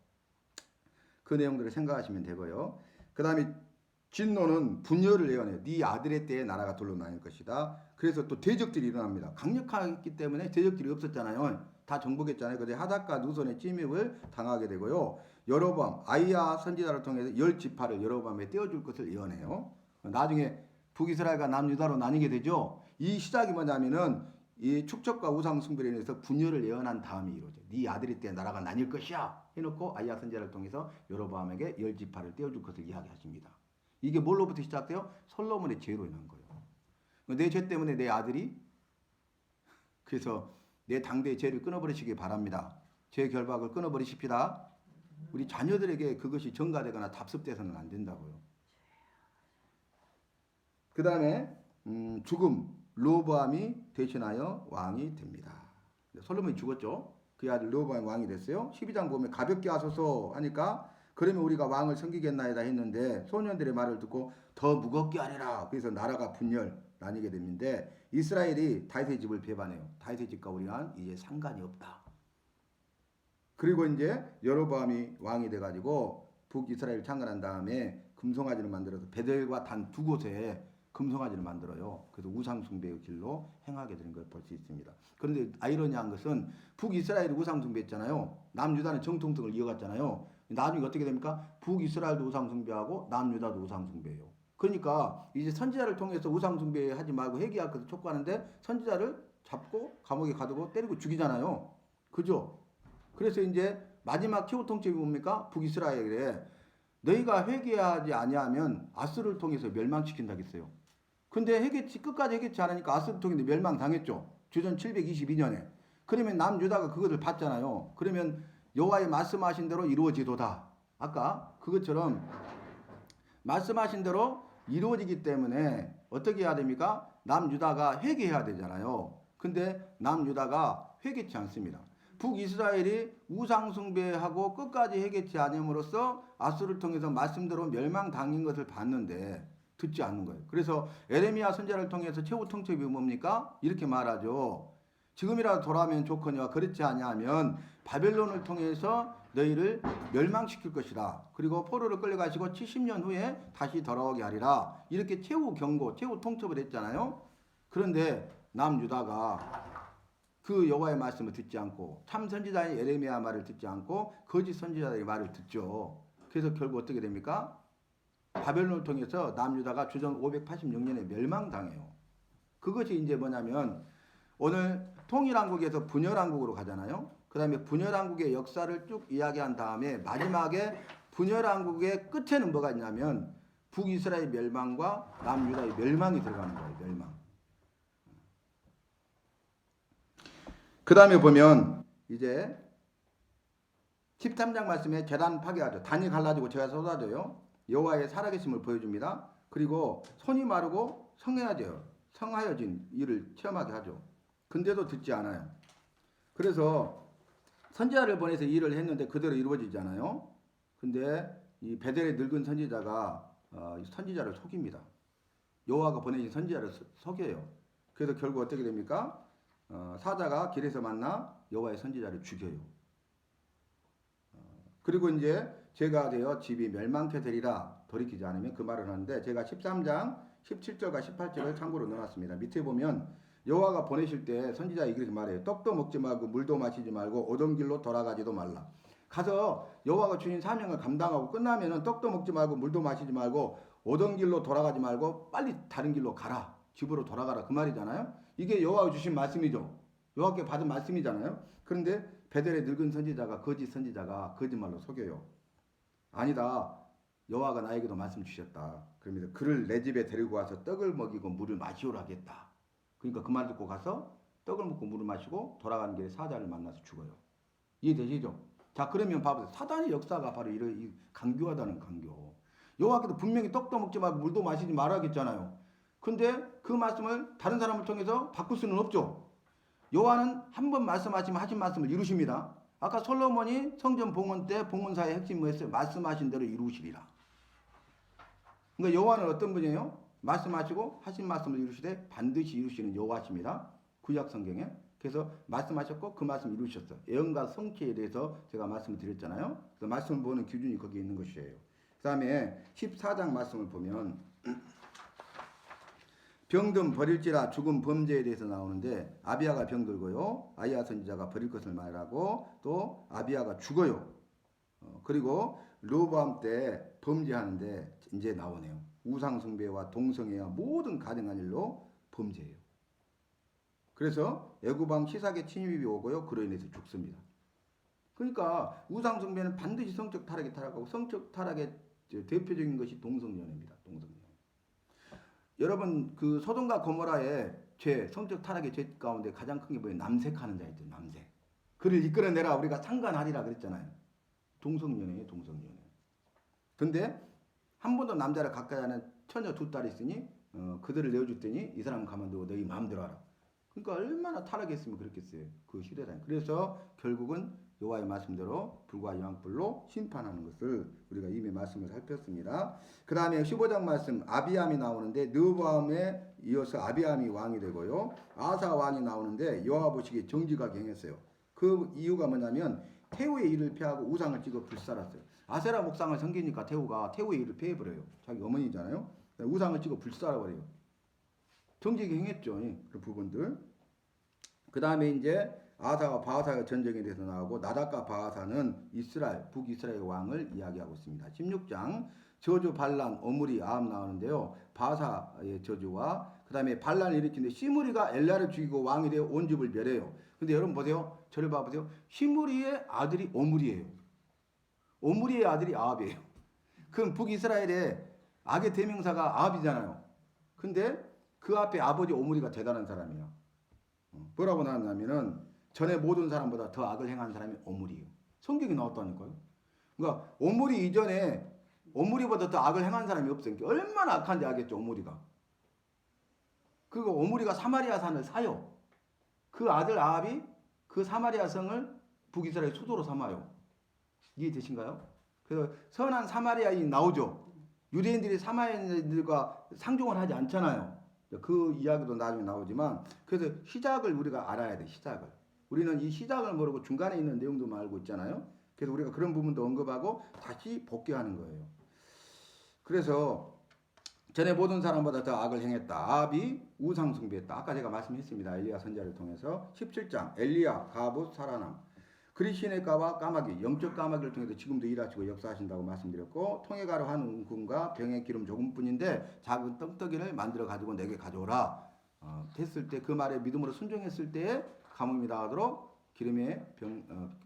그 내용들을 생각하시면 되고요. 그 다음에 진노는 분열을 예언해요. 네 아들의 때에 나라가 둘로 나뉠 것이다. 그래서 또 대적들이 일어납니다. 강력하기 때문에 대적들이 없었잖아요. 다 정복했잖아요. 그런데 하닷과 누손의 찜입을 당하게 되고요. 여로보암 아이야 선지자를 통해서 10지파를 여로보암에 떼어줄 것을 예언해요. 나중에 북이스라엘과 남유다로 나뉘게 되죠. 이 시작이 뭐냐면은 이 축적과 우상 숭배에 인해서 분열을 예언한 다음에 이루어져요. 네 아들의 때에 나라가 나뉠 것이야 해놓고 아이야 선지자를 통해서 여로보암에게 10지파를 떼어줄 것을 이야기하십니다. 이게 뭘로부터 시작돼요? 솔로몬의 죄로 인한 거예요. 내 죄 때문에 내 아들이 그래서 내 당대의 죄를 끊어버리시기 바랍니다. 죄 결박을 끊어버리십시다. 우리 자녀들에게 그것이 전가되거나 답습돼서는 안 된다고요. 그 다음에 죽음 르호보암이 대신하여 왕이 됩니다. 솔로몬이 죽었죠. 그의 아들 르호보암이 왕이 됐어요. 12장 보면 가볍게 하소서 하니까 그러면 우리가 왕을 섬기겠나이다 했는데 소년들의 말을 듣고 더 무겁게 하리라. 그래서 나라가 분열 나뉘게 됐는데 이스라엘이 다윗의 집을 배반해요. 다윗의 집과 우리는 이제 상관이 없다. 그리고 이제 여로보암이 왕이 돼가지고 북이스라엘 창건한 다음에 금송아지를 만들어서 베델과 단 두 곳에 금송아지를 만들어요. 그래서 우상숭배의 길로 행하게 되는 걸 볼 수 있습니다. 그런데 아이러니한 것은 북이스라엘이 우상숭배했잖아요. 남유다는 정통성을 이어갔잖아요. 나중에 어떻게 됩니까? 북이스라엘도 우상숭배하고 남유다도 우상숭배예요. 그러니까 이제 선지자를 통해서 우상숭배하지 말고 회개할 것을 촉구하는데 선지자를 잡고 감옥에 가두고 때리고 죽이잖아요. 그죠? 그래서 이제 마지막 최후 통첩이 뭡니까? 북이스라엘에 너희가 회개하지 아니하면 아스를 통해서 멸망시킨다고 했어요. 근데 끝까지 회개치 않으니까 아스를 통해서 멸망당했죠. 주전 722년에. 그러면 남유다가 그것을 봤잖아요. 그러면 여호와의 말씀하신 대로 이루어지도다. 아까 그것처럼 말씀하신 대로 이루어지기 때문에 어떻게 해야 됩니까? 남유다가 회개해야 되잖아요. 근데 남유다가 회개치 않습니다. 북이스라엘이 우상숭배하고 끝까지 회개치 않음으로써 아수를 통해서 말씀대로 멸망당한 것을 봤는데 듣지 않는 거예요. 그래서 에레미야 선지자를 통해서 최후 통첩이 뭡니까? 이렇게 말하죠. 지금이라도 돌아오면 좋거니와 그렇지 아니하면 바벨론을 통해서 너희를 멸망시킬 것이라. 그리고 포로를 끌려가시고 70년 후에 다시 돌아오게 하리라. 이렇게 최후 경고, 최후 통첩을 했잖아요. 그런데 남유다가 그 여호와의 말씀을 듣지 않고 참 선지자인 에레미야 말을 듣지 않고 거짓 선지자의 말을 듣죠. 그래서 결국 어떻게 됩니까? 바벨론을 통해서 남유다가 주전 586년에 멸망당해요. 그것이 이제 뭐냐면 오늘 통일한국에서 분열한국으로 가잖아요. 그 다음에 분열한국의 역사를 쭉 이야기한 다음에 마지막에 분열한국의 끝에는 뭐가 있냐면 북이스라엘 멸망과 남유다의 멸망이 들어가는 거예요. 멸망. 그 다음에 보면 이제 13장 말씀에 계단 파괴하죠. 단이 갈라지고 제가 쏟아져요. 여호와의 살아계심을 보여줍니다. 그리고 손이 마르고 성하여진 일을 체험하게 하죠. 근데도 듣지 않아요. 그래서 선지자를 보내서 일을 했는데 그대로 이루어지잖아요. 근데 이 베델의 늙은 선지자가 선지자를 속입니다. 여호와가 보내신 선지자를 속여요. 그래서 결국 어떻게 됩니까? 사자가 길에서 만나 여호와의 선지자를 죽여요. 그리고 이제 죄가 되어 집이 멸망케 되리라 돌이키지 않으면 그 말을 하는데 제가 13장 17절과 18절을 참고로 넣어놨습니다. 밑에 보면 여호와가 보내실 때 선지자가 이렇게 말해요. 떡도 먹지 말고 물도 마시지 말고 오던 길로 돌아가지도 말라. 가서 여호와가 주신 사명을 감당하고 끝나면은 떡도 먹지 말고 물도 마시지 말고 오던 길로 돌아가지 말고 빨리 다른 길로 가라. 집으로 돌아가라. 그 말이잖아요. 이게 여호와가 주신 말씀이죠. 여호와께 받은 말씀이잖아요. 그런데 베델의 늙은 선지자가 거짓 선지자가 거짓말로 속여요. 아니다. 여호와가 나에게도 말씀 주셨다. 그러면서 그를 내 집에 데리고 와서 떡을 먹이고 물을 마시오라 하겠다. 그러니까 그 말 듣고 가서 떡을 먹고 물을 마시고 돌아가는 길에 사자를 만나서 죽어요. 이해되시죠? 자, 그러면 봐보세요. 사단의 역사가 바로 이런 강교하다는 강교. 여호와께도 분명히 떡도 먹지 말고 물도 마시지 말아야겠잖아요. 근데 그 말씀을 다른 사람을 통해서 바꿀 수는 없죠. 여호와는 한 번 말씀하시면 하신 말씀을 이루십니다. 아까 솔로몬이 성전 봉헌 때 봉헌사의 핵심이 뭐였어요? 말씀하신 대로 이루시리라. 그러니까 여호와는 어떤 분이에요? 말씀하시고 하신 말씀을 이루시되 반드시 이루시는 여호와십니다. 구약 성경에. 그래서 말씀하셨고 그 말씀 이루셨어요. 예언과 성취에 대해서 제가 말씀을 드렸잖아요. 그래서 말씀을 보는 기준이 거기에 있는 것이에요. 그 다음에 14장 말씀을 보면 병든 버릴지라 죽은 범죄에 대해서 나오는데 아비야가 병들고요. 아이야 선지자가 버릴 것을 말하고 또 아비야가 죽어요. 그리고 르호보암 때 범죄하는데 이제 나오네요. 우상 숭배와 동성애와 모든 가증한 일로 범죄해요. 그래서 애굽왕 시삭의 침입이 오고요. 그로 인해서 죽습니다. 그러니까 우상 숭배는 반드시 성적 타락에 타락하고 성적 타락의 대표적인 것이 동성연애입니다. 동성연애. 여러분 그 소돔과 고모라의 죄, 성적 타락의 죄 가운데 가장 큰 게 뭐예요? 남색하는 자였죠. 남색. 그를 이끌어내라 우리가 상관하리라 그랬잖아요. 동성연애예요. 동성연애. 근데 한 번도 남자를 가까이 하는 처녀 두 딸이 있으니 그들을 내어줬더니 이 사람은 가만두고 너희 마음대로 하라. 그러니까 얼마나 타락했으면 그렇겠어요. 그 시대다. 그래서 결국은 여호와의 말씀대로 불과 영불로 심판하는 것을 우리가 이미 말씀을 살폈습니다. 그 다음에 15장 말씀 아비암이 나오는데 르호보암에 이어서 아비암이 왕이 되고요. 아사 왕이 나오는데 여호와 보시기에 정직하게 행했어요. 그 이유가 뭐냐면 태후의 일을 피하고 우상을 찍어 불살았어요. 아세라 목상을 섬기니까 태후의 일을 피해버려요. 자기 어머니잖아요. 우상을 찍어 불살아버려요. 정직히 행했죠. 그 부분들. 그 다음에 이제 아사와 바하사의 전쟁에 대해서 나오고 나답과 바하사는 북이스라엘 왕을 이야기하고 있습니다. 16장 저주 반란 오므리 아합 나오는데요. 바하사의 저주와 그 다음에 반란을 일으키는데 시므리가 엘라를 죽이고 왕이 되어 온 집을 멸해요. 근데 여러분 보세요. 저를 봐보세요. 시므리의 아들이 오므리예요. 오므리의 아들이 아합이에요. 그럼 북이스라엘의 악의 대명사가 아합이잖아요. 근데 그 앞에 아버지 오므리가 대단한 사람이야. 뭐라고 나왔냐면은 전에 모든 사람보다 더 악을 행한 사람이 오므리예요. 성경이 나왔다니까요. 그러니까 오므리 이전에 오므리보다 더 악을 행한 사람이 없어요. 얼마나 악한지 알겠죠, 오므리가. 그리고 오므리가 사마리아 산을 사요. 그 아들 아합이 그 사마리아 성을 북이스라엘 수도로 삼아요. 이해되신가요? 그래서 선한 사마리아인이 나오죠. 유대인들이 사마리아인들과 상종을 하지 않잖아요. 그 이야기도 나중에 나오지만 그래서 시작을 우리가 알아야 돼. 시작을. 우리는 이 시작을 모르고 중간에 있는 내용도만 알고 있잖아요. 그래서 우리가 그런 부분도 언급하고 다시 복귀하는 거예요. 그래서 전에 모든 사람보다 더 악을 행했다. 아합이 우상 숭배했다. 아까 제가 말씀했습니다. 엘리야 선지자를 통해서 17장 엘리야, 가봇, 살아남. 그리시네가와 까마귀, 영적 까마귀를 통해서 지금도 일하시고 역사하신다고 말씀드렸고 통에가로 한 은금과 병에 기름 조금뿐인데 작은 떡떡이를 만들어 가지고 내게 가져오라. 했을 때 그 말에 믿음으로 순종했을 때에 가뭄이 나가도록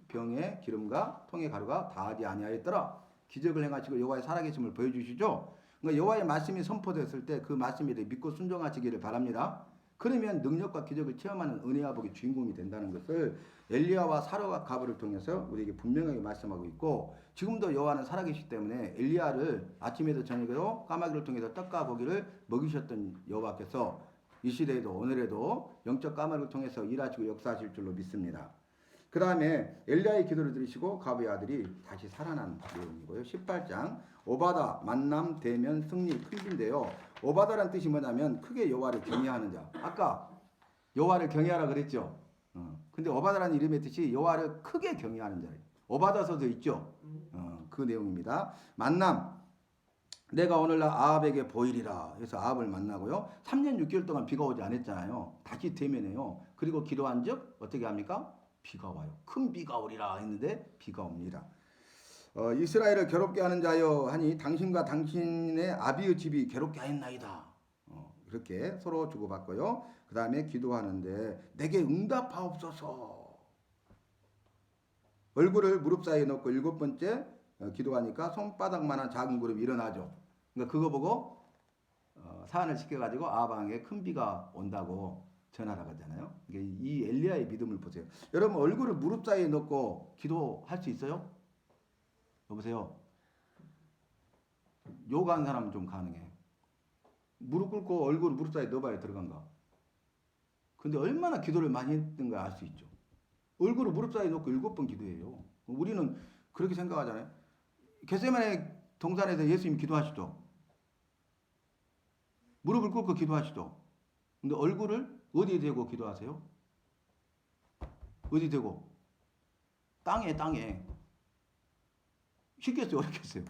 병에 기름과 통에 가루가 다하지 아니하였더라. 기적을 행하시고 여호와의 살아계심을 보여주시죠. 그러니까 여호와의 말씀이 선포됐을 때 그 말씀에 대해 믿고 순종하시기를 바랍니다. 그러면 능력과 기적을 체험하는 은혜와 복의 주인공이 된다는 것을 엘리야와 사로와 가브를 통해서 우리에게 분명하게 말씀하고 있고 지금도 여호와는 살아계시기 때문에 엘리야를 아침에도 저녁에도 까마귀를 통해서 떡과 고기를 먹이셨던 여호와께서 이 시대에도 오늘에도 영적 까마귀를 통해서 일하시고 역사하실 줄로 믿습니다. 그 다음에 엘리야의 기도를 들으시고 가브의 아들이 다시 살아난 내용이고요. 18장 오바다 만남 대면 승리 큰인데요. 오바다란 뜻이 뭐냐면 크게 여호와를 경외하는 자. 아까 여호와를 경외하라 그랬죠. 근데 오바다라는 이름의 뜻이 여호와를 크게 경외하는 자예요. 오바다서도 있죠. 그 내용입니다. 만남. 내가 오늘날 아합에게 보이리라. 그래서 아합을 만나고요. 3년 6개월 동안 비가 오지 않았잖아요. 다시 대면해요. 그리고 기도한 즉 어떻게 합니까? 비가 와요. 큰 비가 오리라 했는데 비가 옵니다. 이스라엘을 괴롭게 하는 자여 하니 당신과 당신의 아비의 집이 괴롭게 하였나이다. 이렇게 서로 주고받고요. 그 다음에 기도하는데 내게 응답하옵소서. 얼굴을 무릎 사이에 넣고 7번째 기도하니까 손바닥만한 작은 구름이 일어나죠. 그러니까 그거 보고 사안을 시켜가지고 아방에 큰 비가 온다고 전하라고 하잖아요. 이 엘리야의 믿음을 보세요. 여러분 얼굴을 무릎 사이에 넣고 기도할 수 있어요? 여보세요. 요가하는 사람은 좀 가능해. 무릎 꿇고 얼굴을 무릎 사이에 넣어봐야 들어간가. 근데 얼마나 기도를 많이 했던가 알 수 있죠. 얼굴을 무릎 사이에 넣고 7번 기도해요. 우리는 그렇게 생각하잖아요. 겟세마네 동산에서 예수님 기도하시죠. 무릎을 꿇고 기도하시죠. 근데 얼굴을 어디에 대고 기도하세요? 어디 대고? 땅에. 쉽겠어요? 어렵겠어요?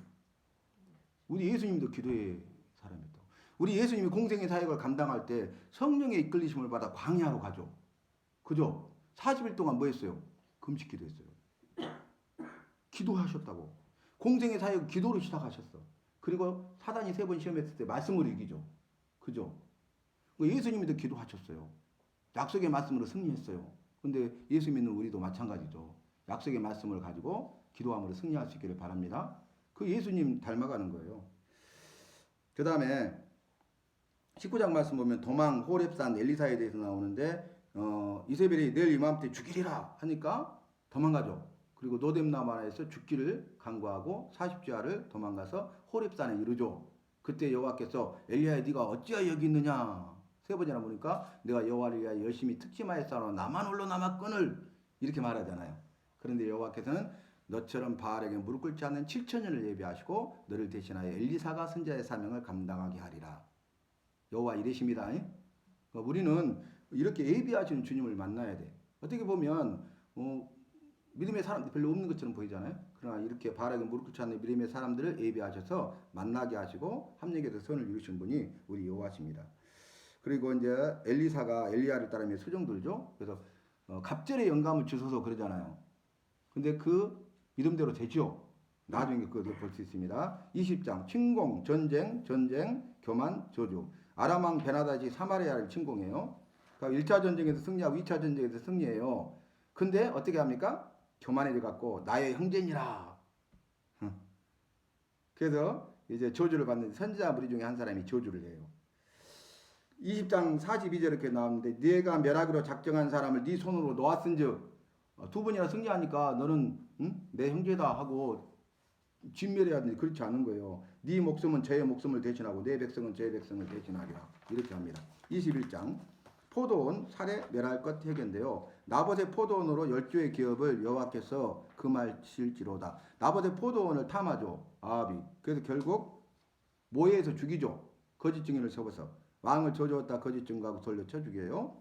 우리 예수님도 기도의 사람이었다고. 우리 예수님이 공생의 사역을 감당할 때 성령의 이끌리심을 받아 광야로 가죠. 그죠? 40일 동안 뭐 했어요? 금식 기도했어요. 기도하셨다고. 공생의 사역을 기도로 시작하셨어. 그리고 사단이 3번 시험했을 때 말씀으로 이기죠. 그죠? 예수님도 기도하셨어요. 약속의 말씀으로 승리했어요. 근데 예수 믿는 우리도 마찬가지죠. 약속의 말씀을 가지고 기도함으로 승리할 수 있기를 바랍니다. 그 예수님 닮아가는 거예요. 그 다음에 19장 말씀 보면 도망 호렙산 엘리사에 대해서 나오는데 이세벨이 내일 이맘때 죽이리라 하니까 도망가죠. 그리고 노뎀나마에서 죽기를 간구하고 40주야를 도망가서 호렙산에 이르죠. 그때 여호와께서 엘리야야 네가 어찌하여 여기 있느냐 3번이나 보니까 내가 여호와를 위하여 열심히 특심하였사오나 나만 홀로 남았거늘 이렇게 말하잖아요. 그런데 여호와께서는 너처럼 바알에게 무릎 꿇지 않는 7천년을 예비하시고 너를 대신하여 엘리사가 선지자의 사명을 감당하게 하리라. 여호와 이르십니다. 우리는 이렇게 예비하시는 주님을 만나야 돼. 어떻게 보면 믿음의 사람들이 별로 없는 것처럼 보이잖아요. 그러나 이렇게 바알에게 무릎 꿇지 않는 믿음의 사람들을 예비하셔서 만나게 하시고 합력에서 선을 이루신 분이 우리 여호와십니다. 그리고 이제 엘리사가 엘리야를 따르며 수종 들죠. 그래서 갑절의 영감을 주소서 그러잖아요. 근데 그 믿음대로 되죠. 나중에 그것을 볼 수 있습니다. 20장 침공, 전쟁, 교만, 저주. 아람 왕 베나다시 사마리아를 침공해요. 그러니까 1차 전쟁에서 승리하고 2차 전쟁에서 승리해요. 근데 어떻게 합니까? 교만해져 갖고 나의 형제니라. 그래서 이제 저주를 받는 선지자 무리 중에 한 사람이 저주를 해요. 20장 42절 이렇게 나오는데 네가 멸하기로 작정한 사람을 네 손으로 놓았은즉 2번이나 승리하니까 너는 내 형제다 하고 진멸해야 되는데 그렇지 않은 거예요. 네 목숨은 저의 목숨을 대신하고 내 백성은 저의 백성을 대신하리라. 이렇게 합니다. 21장 포도원 살해 멸할 것 회개인데요. 나봇의 포도원으로 10조의 기업을 여호와께서 금하실지로다. 나봇의 포도원을 탐하죠. 아합이. 그래서 결국 모해에서 죽이죠. 거짓 증인을 세워서 왕을 저주었다 거짓 증거하고 돌려쳐 죽여요.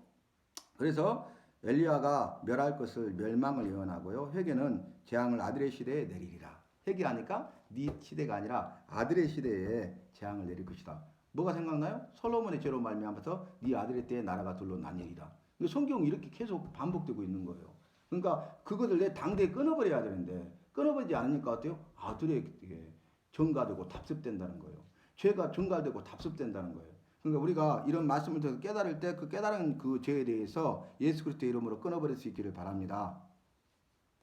그래서 엘리야가 멸할 것을 멸망을 예언하고요. 회개는 재앙을 아들의 시대에 내리리라. 회개하니까 네 시대가 아니라 아들의 시대에 재앙을 내릴 것이다. 뭐가 생각나요? 솔로몬의 죄로 말미암아서 네 아들의 때에 나라가 둘로 나뉘리라. 성경이 이렇게 계속 반복되고 있는 거예요. 그러니까 그것을 내 당대에 끊어버려야 되는데 끊어버리지 않으니까 어때요? 아들에게 전가되고 답습된다는 거예요. 죄가 전가되고 답습된다는 거예요. 그러니까 우리가 이런 말씀을 통해서 깨달을 때 그 깨달은 그 죄에 대해서 예수 그리스도의 이름으로 끊어버릴 수 있기를 바랍니다.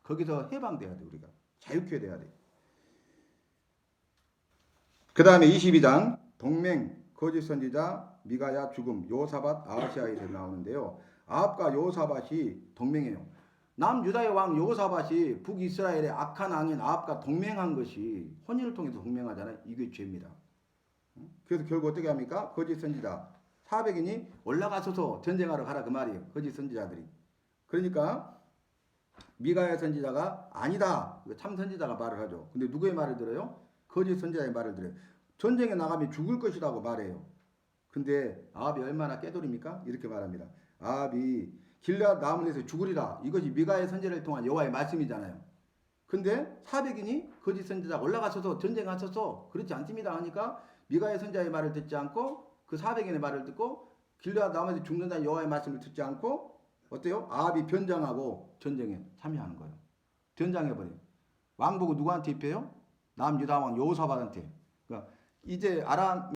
거기서 해방돼야 돼. 우리가 자유케 돼야 돼. 그 다음에 22장 동맹 거짓 선지자 미가야 죽음 요사밧 아하시아에 대해 나오는데요. 아합과 요사밧이 동맹이에요. 남유다의 왕 요사밧이 북이스라엘의 악한 왕인 아합과 동맹한 것이 혼인을 통해서 동맹하잖아요. 이게 죄입니다. 그래서 결국 어떻게 합니까? 거짓 선지자 400인이 올라가서서 전쟁하러 가라 그 말이에요. 거짓 선지자들이. 그러니까 미가야 선지자가 아니다. 참 선지자가 말을 하죠. 근데 누구의 말을 들어요? 거짓 선지자의 말을 들어요. 전쟁에 나가면 죽을 것이라고 말해요. 근데 아합이 얼마나 깨돌입니까? 이렇게 말합니다. 아합이 길앗 나무에서 죽으리라. 이것이 미가야 선지자를 통한 여호와의 말씀이잖아요. 근데 400인이 거짓 선지자가 올라가서서 전쟁하셔서 그렇지 않습니다 하니까 미가야 선지자의 말을 듣지 않고 그 400인의 말을 듣고 길앗 나무에서 죽는다는 여호와의 말씀을 듣지 않고 어때요? 아합이 변장하고 전쟁에 참여하는 거예요. 변장해버려요. 왕복은 누구한테 입혀요? 남유다 왕 여호사밧한테. 그러니까 이제 아람